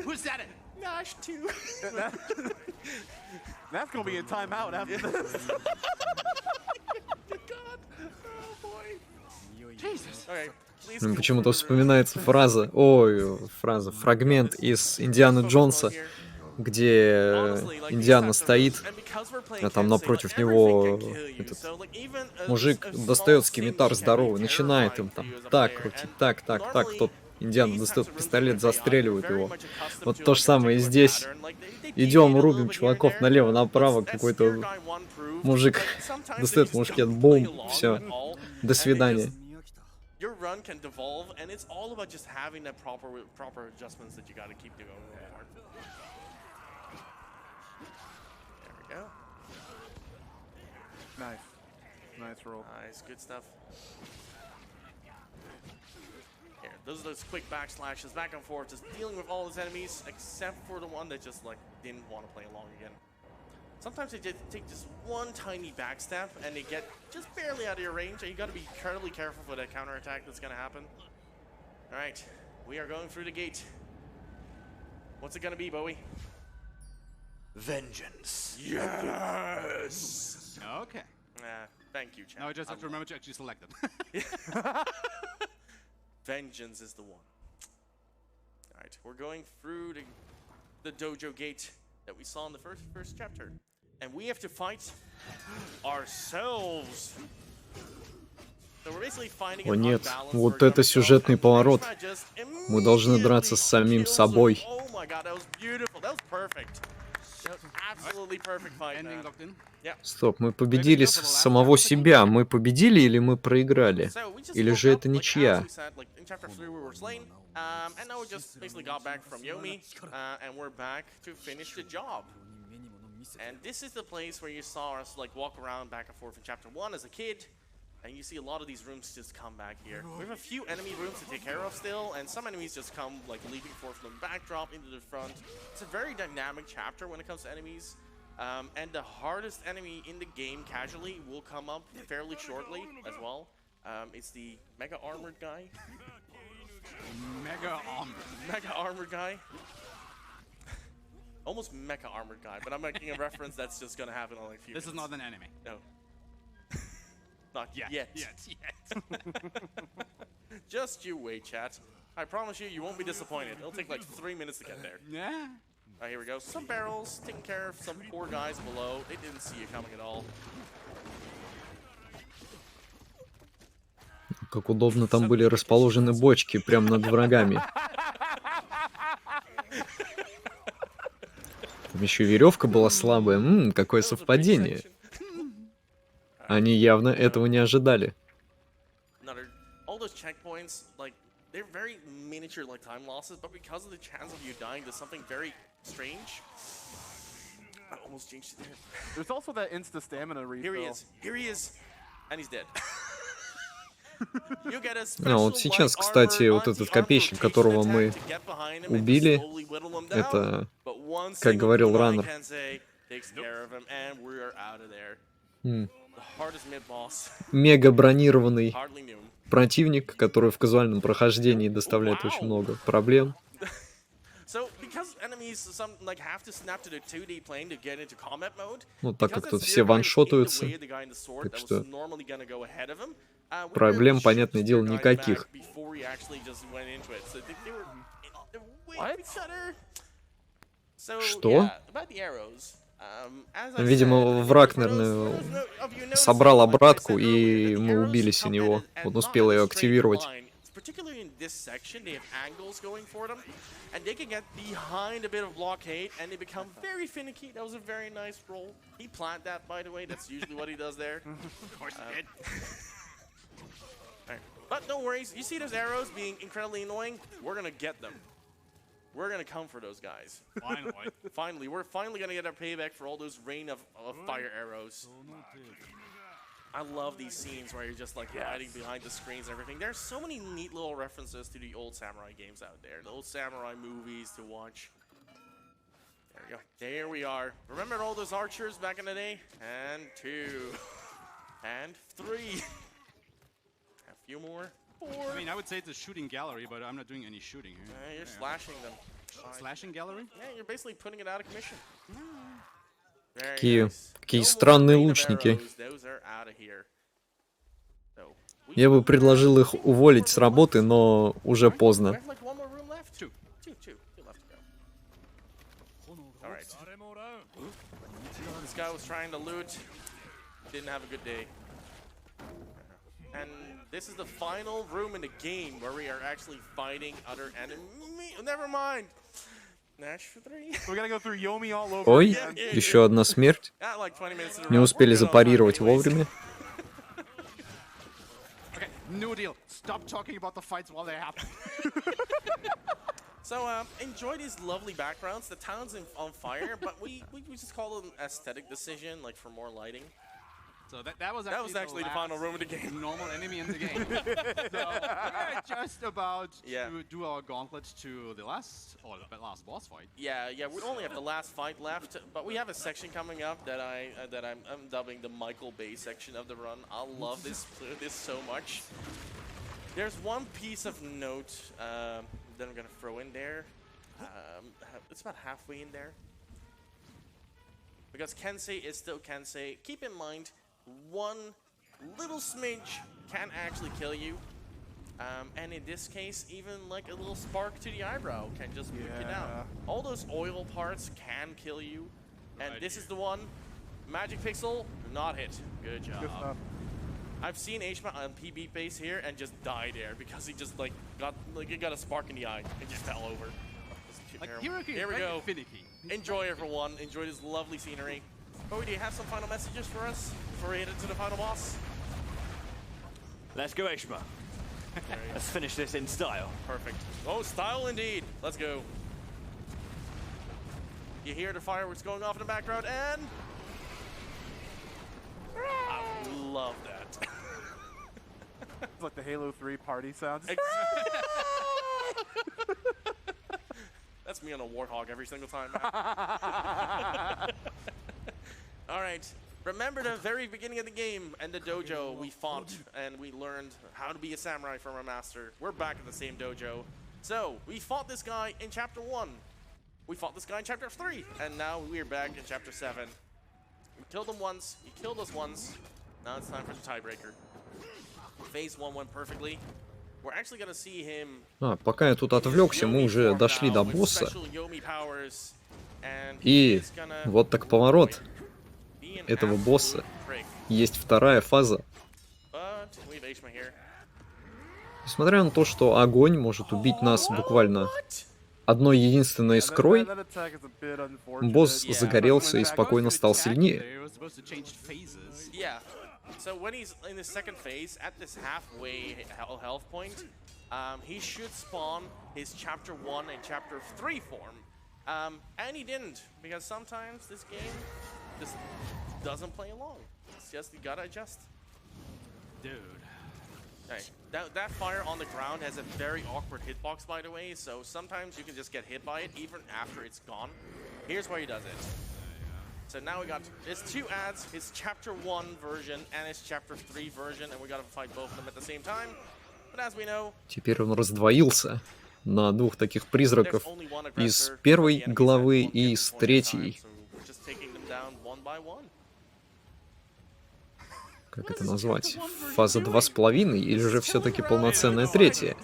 Speaker 3: Who said it?
Speaker 4: Nash 2.
Speaker 2: That's gonna be a timeout after this.
Speaker 4: God. Oh boy.
Speaker 3: Jesus.
Speaker 4: Okay. Please
Speaker 5: Мне
Speaker 4: go
Speaker 5: почему-то
Speaker 4: for-
Speaker 5: вспоминается фрагмент из Индианы Джонса, где Индиана стоит, а там напротив него этот мужик достает скимитар здоровый, начинает им там так крутить, так, тот Индиана достает пистолет, застреливает его. Вот то же самое и здесь. Идем, рубим чуваков налево-направо, какой-то мужик достает мушкет, бум, все, до свидания.
Speaker 4: Your run can devolve, and it's all about just having the proper adjustments that you got to keep doing. There we go.
Speaker 2: Nice roll.
Speaker 4: Nice, good stuff. Here, those are those quick backslashes, back and forth, just dealing with all his enemies, except for the one that just like didn't want to play along again. Sometimes they just take just one tiny backstab and they get just barely out of your range, and you got to be incredibly careful for that counterattack that's going to happen. All right, we are going through the gate. What's it going to be, Bowie?
Speaker 1: Vengeance.
Speaker 4: Yes!
Speaker 3: Okay.
Speaker 4: Thank you, chat.
Speaker 3: Now I just have to remember to actually select it.
Speaker 4: Vengeance is the one. All right, we're going through the dojo gate that we saw in the first chapter, and we have to fight ourselves. So we're basically fighting
Speaker 5: О
Speaker 4: an
Speaker 5: нет,
Speaker 4: unbalanced
Speaker 5: вот
Speaker 4: version of
Speaker 5: это
Speaker 4: ourselves,
Speaker 5: сюжетный
Speaker 4: and
Speaker 5: поворот.
Speaker 4: Krishna just
Speaker 5: Мы должны драться с самим
Speaker 4: immediately kills
Speaker 5: собой.
Speaker 4: him. Oh my god, that was beautiful. That was perfect. That was absolutely perfect fight,
Speaker 3: Ending
Speaker 4: man.
Speaker 3: locked in.
Speaker 4: Yeah.
Speaker 5: Стоп, мы победили самого себя. Мы победили или мы проиграли?
Speaker 4: So we just
Speaker 5: Или
Speaker 4: woke
Speaker 5: же
Speaker 4: up,
Speaker 5: это
Speaker 4: like, as
Speaker 5: ничья?
Speaker 4: we said, like, in chapter 3 we were slain, and now we just basically got back from Yomi, and we're back to finish the job. And this is the place where you saw us like walk around back and forth in chapter 1 as a kid, and you see a lot of these rooms just come back here. We have a few enemy rooms to take care of still, and some enemies just come like leaping forth from the backdrop into the front. It's a very dynamic chapter when it comes to enemies. And the hardest enemy in the game casually will come up fairly shortly as well. It's the Mega Armored guy. Mega Armored guy. Almost Mecha Armored guy, but I'm making a reference that's just gonna happen in like a few
Speaker 3: This is
Speaker 4: minutes.
Speaker 3: not an anime.
Speaker 4: No. Not yet.
Speaker 3: Yet.
Speaker 4: Just you wait, chat. I promise you, you won't be disappointed. It'll take like 3 minutes to get there.
Speaker 3: Yeah.
Speaker 4: Alright, here we go. Some barrels, taking care of some poor guys below. They didn't see you coming at all.
Speaker 5: Как удобно там были расположены бочки прямо над врагами. Там еще веревка была слабая. Какое совпадение. Они явно этого не ожидали.
Speaker 4: All those checkpoints, like, they're very miniature like time losses, but because of the chance of you dying to something very strange, I almost jinxed it there.
Speaker 2: There's also that insta stamina refill.
Speaker 4: Here he is, and he's dead.
Speaker 5: Вот сейчас, кстати, вот этот копейщик, которого мы убили, это, как говорил Раннер, мега бронированный противник, который в казуальном прохождении доставляет очень много проблем. Ну, так как тут все ваншотаются, так что проблем, понятное дело, никаких. Что? Видимо, враг, наверное, собрал обратку, и мы убились о него. Он успел ее активировать.
Speaker 4: Particularly in this section, they have angles going for them, and they can get behind a bit of blockade, and they become very finicky. That was a very nice roll. He planted that, by the way. That's usually what he does there.
Speaker 3: Of course he did.
Speaker 4: Right. But no worries. You see those arrows being incredibly annoying? We're gonna get them. We're gonna come for those guys.
Speaker 3: Finally.
Speaker 4: We're finally gonna get our payback for all those rain of fire arrows. I love these scenes where you're just like hiding behind the screens and everything. There's so many neat little references to the old samurai games out there, the old samurai movies to watch. There we go. There we are. Remember all those archers back in the day? And 2. And 3. A few more. 4.
Speaker 3: I mean, I would say it's a shooting gallery, but I'm not doing any shooting here.
Speaker 4: You're slashing them.
Speaker 3: Slashing gallery?
Speaker 4: Yeah, you're basically putting it out of commission.
Speaker 5: Какие странные лучники. Я бы предложил их уволить с работы, но уже поздно.
Speaker 4: And this is the final room in the game where we are actually fighting other enemies. Never mind.
Speaker 5: Ой, еще одна смерть. Не успели запарировать вовремя.
Speaker 3: New deal. Stop talking about the fights while they happen.
Speaker 4: So enjoy these lovely backgrounds. The town's on fire, but we just call it an aesthetic decision, like for more lighting.
Speaker 3: So that was
Speaker 4: actually the final room of the game.
Speaker 3: Normal enemy in the game. So we're just about to do our gauntlet to the last last boss fight.
Speaker 4: Yeah, we only have the last fight left, but we have a section coming up that I'm dubbing the Michael Bay section of the run. I love this so much. There's one piece of note that I'm gonna throw in there. It's about halfway in there. Because Kensei is still Kensei. Keep in mind, one little smidge can actually kill you. And in this case, even like a little spark to the eyebrow can just nuke you down. All those oil parts can kill you. And this is the one. Magic Pixel, not hit. Good job.
Speaker 2: Good stuff.
Speaker 4: I've seen Ashma on PB base here and just die there because he just got a spark in the eye and just fell over. Here we go.
Speaker 3: Finicky.
Speaker 4: Enjoy, everyone. Enjoy this lovely scenery. Oh, do you have some final messages for us before we head into the final boss?
Speaker 1: Let's go, Ashma. Let's finish this in style.
Speaker 4: Perfect. Oh, style indeed. Let's go. You hear the fireworks going off in the background, and I love that.
Speaker 2: It's like the Halo 3 party sounds.
Speaker 4: That's me on a Warthog every single time. All right. Remember the very beginning of the game and the dojo we fought and we learned how to be a samurai from our master. We're back at the same dojo. So we fought this guy in chapter 1. We fought this guy in chapter 3. And now we're back in chapter 7. We killed him once. He killed us once. Now it's time for the tiebreaker. Phase 1 went perfectly. We're actually gonna see him.
Speaker 5: Пока я тут отвлекся, мы уже дошли до босса. И вот так поворот этого босса. Есть вторая фаза. Несмотря на то, что огонь может убить нас буквально одной единственной искрой, босс загорелся и спокойно стал сильнее.
Speaker 4: So when he's in the second phase, at this halfway health point, he should spawn his chapter 1 and chapter 3 form. And he didn't, because sometimes this game just doesn't play along. It's just, you gotta adjust.
Speaker 3: Dude.
Speaker 4: Right. That fire on the ground has a very awkward hitbox, by the way, so sometimes you can just get hit by it even after it's gone. Here's where he does it. So now we got his 2 ads, his chapter 1 version and his chapter 3 version, and we gotta fight both of them at the same time. But as we know,
Speaker 5: теперь он раздвоился на двух таких призраков из первой главы и из третьей. Как это назвать? Фаза 2,5 или же все-таки полноценная третья?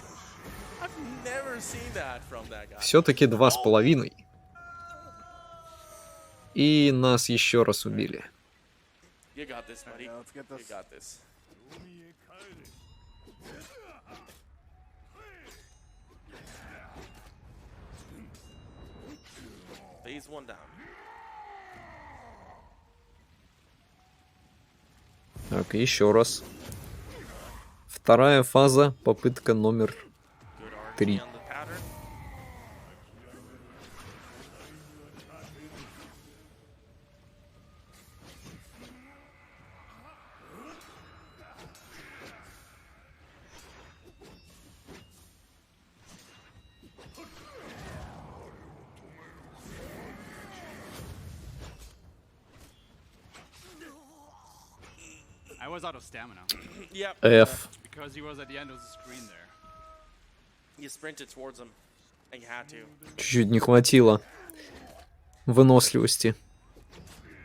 Speaker 5: Все-таки 2,5. И нас еще раз убили. Так, еще раз. Вторая фаза, попытка номер 3.
Speaker 3: I was out of stamina.
Speaker 4: Yep.
Speaker 5: F.
Speaker 3: Because he was at the end of the screen there.
Speaker 4: You sprinted towards him, and you had to.
Speaker 5: Чуть-чуть не хватило выносливости.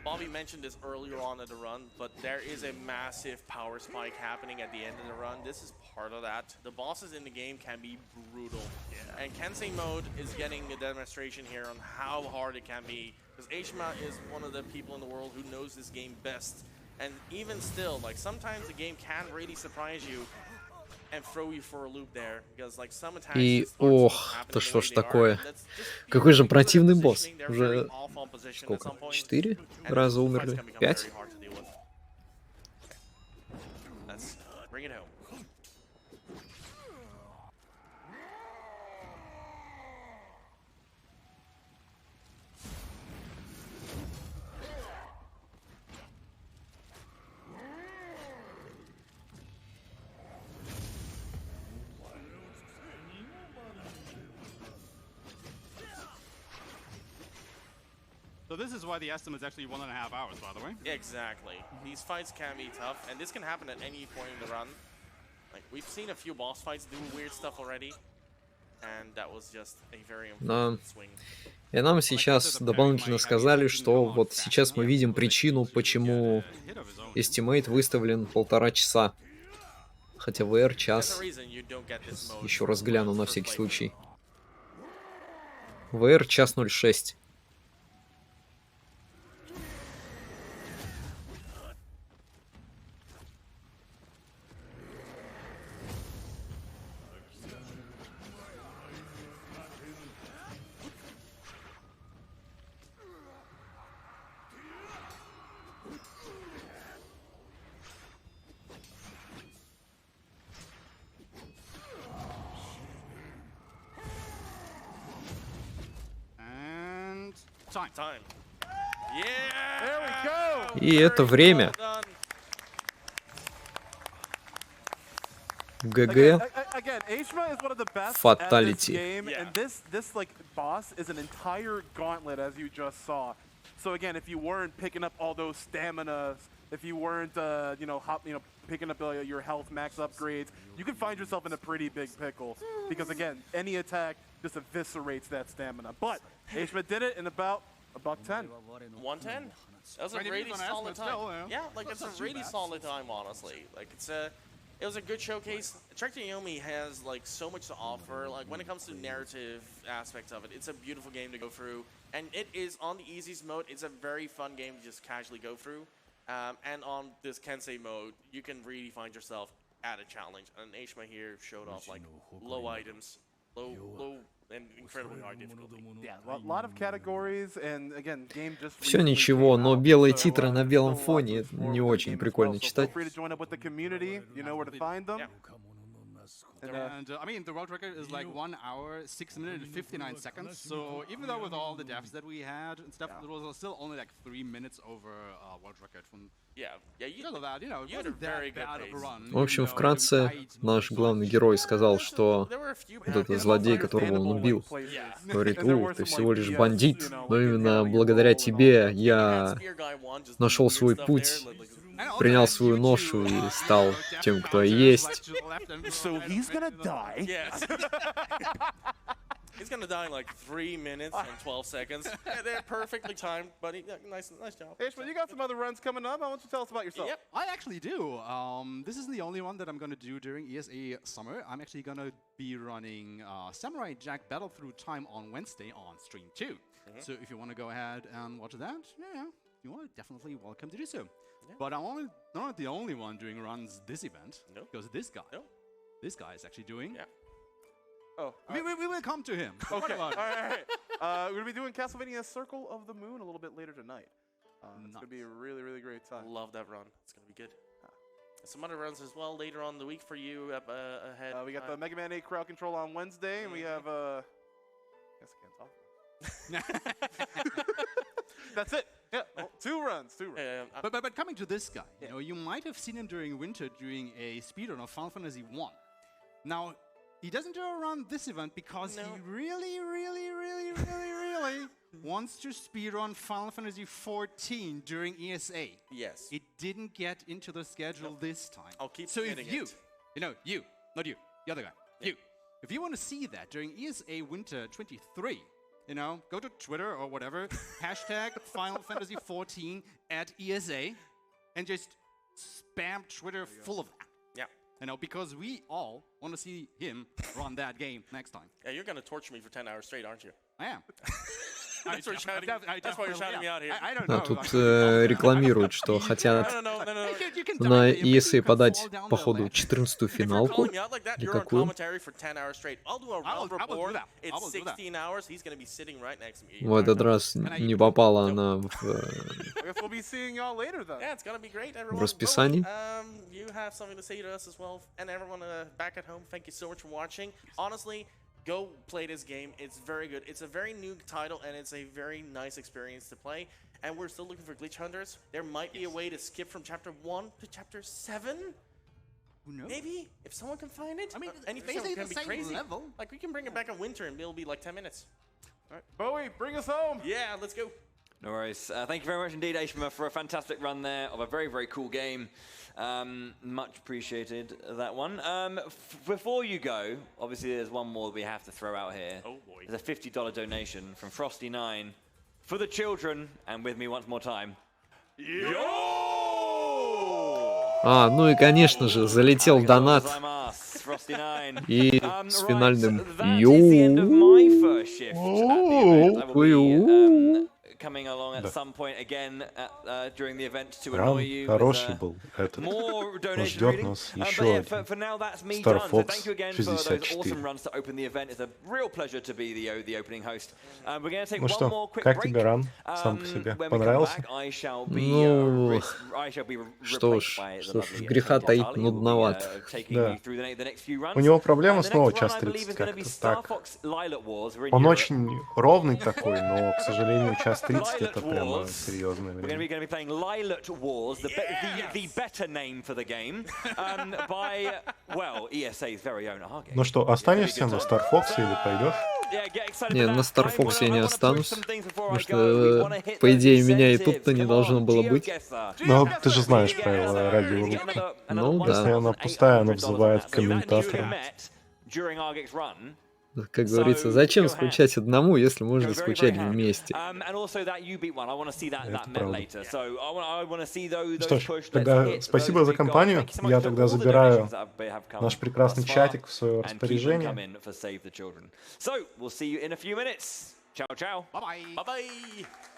Speaker 4: Bobby mentioned this earlier on in the run, but there is a massive power spike happening at the end of the run. This is part of that. The bosses in the game can be brutal. Yeah. And Kensei mode is getting a demonstration here on how hard it can be. Because Ashma is one of the people in the world who knows this game best. And even still, like, sometimes the game can really surprise you and throw you for a loop there. Because, like, some attacks...
Speaker 5: И, ох, да что ж такое. Какой же противный босс. Уже сколько? 4 раза умерли? 5?
Speaker 3: So this is why the estimate is actually 1.5 hours, by the way.
Speaker 4: Exactly. These fights can be tough, and this can happen at any point in the run. Like, we've seen a few boss fights do weird stuff already, and that was just a very unfortunate swing.
Speaker 5: И нам сейчас дополнительно сказали, что вот сейчас мы видим причину, почему Estimate выставлен 1,5 часа. Хотя VR час. Еще раз гляну на всякий случай. VR час 06.
Speaker 4: Time. Yeah!
Speaker 2: There we go!
Speaker 5: И это время. ГГ.
Speaker 2: Again, Aishima is one of the best
Speaker 5: Fatality.
Speaker 2: at this game, and this like boss is an entire gauntlet, as you just saw. So again, if you weren't picking up all those stamina, if you weren't picking up your health max upgrades, you can find yourself in a pretty big pickle. Because again, any attack just eviscerates that stamina. But Aishima did it in about $110.
Speaker 4: 110? That was a really solid time. Yeah, like it's a really solid time, honestly. Like it was a good showcase. Trek to Yomi has like so much to offer. Like when it comes to narrative aspects of it, it's a beautiful game to go through. And it is on the easiest mode. It's a very fun game to just casually go through. And on this Kensei mode, you can really find yourself at a challenge. And Aishima here showed off like low items, low and incredibly high difficulty.
Speaker 2: Yeah, a lot of categories, and again, game just.
Speaker 5: Все ничего, но белые титры на белом фоне не очень прикольно читать.
Speaker 2: Feel free to join up with the community. You know where to find them.
Speaker 3: And I mean, the world record is like 1 hour, 6 minutes, and 59 seconds. So even though with all the deaths that we had and stuff, it was still only like 3 minutes over world record from.
Speaker 4: Yeah, you
Speaker 3: had a very good run.
Speaker 5: В общем, вкратце, наш главный герой сказал, что вот этот злодей, которого он убил, говорит: ты всего лишь бандит, но именно благодаря тебе я нашел свой путь, принял свою ношу и стал тем, кто я есть.
Speaker 2: So he's gonna die.
Speaker 4: Yes. He's gonna die in like 3 minutes and 12 seconds. Yeah, they're perfectly timed, buddy. Yeah, nice job.
Speaker 2: Aishima, you got some other runs coming up. Why don't you tell us about yourself?
Speaker 4: Yep.
Speaker 3: I actually do. This isn't the only one that I'm gonna do during ESA Summer. I'm actually gonna be running Samurai Jack Battle Through Time on Wednesday on stream too. So if you want to go ahead and watch that, you are definitely welcome to do so. Yeah. But I'm not the only one doing runs this event.
Speaker 4: No.
Speaker 3: Because this guy is actually doing.
Speaker 4: Yeah.
Speaker 2: Oh,
Speaker 3: we will come to him.
Speaker 2: Okay. All right. We're gonna be doing Castlevania Circle of the Moon a little bit later tonight. It's gonna be a really, really great time.
Speaker 4: Love that run. It's gonna be good. Some other runs as well later on in the week for you ahead.
Speaker 2: We got the Mega Man 8 crowd control on Wednesday, and we have I guess I can't talk. That's it. Yeah, 2 runs.
Speaker 3: But coming to this guy, you might have seen him during winter doing a speedrun of Final Fantasy 1. Now, he doesn't do a run this event because he really wants to speedrun Final Fantasy 14 during ESA.
Speaker 4: Yes.
Speaker 3: It didn't get into the schedule this time.
Speaker 4: I'll keep
Speaker 3: so
Speaker 4: hitting
Speaker 3: if you, not you, the other guy, you. If you want to see that during ESA Winter 23, go to Twitter or whatever, hashtag Final Fantasy 14 at ESA, and just spam Twitter full of that.
Speaker 4: Yeah.
Speaker 3: Because we all want to see him run that game next time.
Speaker 4: Yeah, you're going to torture me for 10 hours straight, aren't you?
Speaker 3: I am.
Speaker 4: That's why you're shouting me out here.
Speaker 3: I don't know.
Speaker 5: Тут рекламируют, что хотят на ESA подать, походу, 14-ю финалку. Или какую? В этот раз не попала она в расписании.
Speaker 4: Go play this game. It's very good. It's a very new title, and it's a very nice experience to play. And we're still looking for glitch hunters. There might be a way to skip from chapter 1 to chapter 7.
Speaker 3: Who knows?
Speaker 4: Maybe if someone can find it.
Speaker 3: I mean,
Speaker 4: anything can be crazy.
Speaker 3: Level.
Speaker 4: Like we can bring it back in winter, and it'll be like 10 minutes.
Speaker 2: All right, Bowie, bring us home.
Speaker 4: Yeah, let's go.
Speaker 1: No worries. Thank you very much indeed, Aishma, for a fantastic run there of a very, very cool game. Much appreciated, that one. Before you go, obviously there's one more that we have to throw out here.
Speaker 4: Oh boy.
Speaker 1: There's a $50 donation from Frosty9 for the children, and with me once more time.
Speaker 5: А, ну и, конечно же, залетел донат.
Speaker 1: Frosty9.
Speaker 5: И с финальным
Speaker 1: Coming along at some point again during the event to
Speaker 7: Ран
Speaker 1: annoy you.
Speaker 7: хороший был. Этот
Speaker 1: More donation
Speaker 7: ждет
Speaker 1: reading.
Speaker 7: нас
Speaker 1: But
Speaker 7: еще
Speaker 1: yeah,
Speaker 7: один.
Speaker 1: for now that's me
Speaker 7: Star
Speaker 1: done.
Speaker 7: Fox
Speaker 1: So thank you again for those
Speaker 7: 64.
Speaker 1: awesome runs to open the event. It's a real pleasure to be the opening host. We're going to take
Speaker 7: Ну
Speaker 1: one more
Speaker 7: что,
Speaker 1: quick
Speaker 7: как
Speaker 1: break.
Speaker 7: тебе ран сам по себе?
Speaker 1: When we come
Speaker 7: Понравился?
Speaker 1: back, I shall be,
Speaker 5: Ну,
Speaker 1: I shall be
Speaker 5: что
Speaker 1: replaced
Speaker 5: ж,
Speaker 1: by the
Speaker 5: что ж,
Speaker 1: lovely
Speaker 5: греха
Speaker 1: Natalie,
Speaker 5: таить
Speaker 1: who will be,
Speaker 5: нудновато.
Speaker 1: taking
Speaker 7: Да.
Speaker 1: you through the next few runs.
Speaker 7: У него проблемы
Speaker 1: The
Speaker 7: снова
Speaker 1: next run,
Speaker 7: час
Speaker 1: I believe,
Speaker 7: 30
Speaker 1: is going to be
Speaker 7: как-то
Speaker 1: Star
Speaker 7: так.
Speaker 1: Fox Lilac Wars. We're in
Speaker 7: Он
Speaker 1: Europe.
Speaker 7: очень ровный такой, но, к сожалению, час 30 это
Speaker 1: Lilac
Speaker 7: прямо
Speaker 1: Wars.
Speaker 7: серьезное
Speaker 1: We're going to
Speaker 7: время.
Speaker 1: be playing Lilac Wars, the better name for the game, by, well, ESA's very own Argate.
Speaker 7: Ну что, останешься на Star Fox или пойдешь?
Speaker 1: Yeah, get excited
Speaker 5: Не,
Speaker 1: for
Speaker 5: на
Speaker 1: that.
Speaker 5: Star
Speaker 1: I
Speaker 5: Fox я не
Speaker 1: wanna push
Speaker 5: останусь,
Speaker 1: some things before
Speaker 5: потому
Speaker 1: I
Speaker 5: что,
Speaker 1: go. We wanna hit
Speaker 5: по
Speaker 1: those
Speaker 5: идее, меня и
Speaker 1: incentives.
Speaker 5: тут-то не
Speaker 1: Come
Speaker 5: должно
Speaker 1: on,
Speaker 5: было быть.
Speaker 1: GeoGuessr.
Speaker 7: Ну, ты же знаешь правила радиорубки.
Speaker 5: Ну да.
Speaker 7: Если она пустая, она вызывает
Speaker 1: $1,800
Speaker 7: комментатора.
Speaker 1: during Argate's run.
Speaker 5: Как говорится, зачем скучать одному, если можно скучать вместе?
Speaker 7: Это правда.
Speaker 1: Что
Speaker 7: Что ж, тогда спасибо за компанию. Я тогда забираю наш прекрасный чатик в свое распоряжение.
Speaker 1: Ciao, ciao.
Speaker 3: Bye-bye.
Speaker 4: Bye-bye.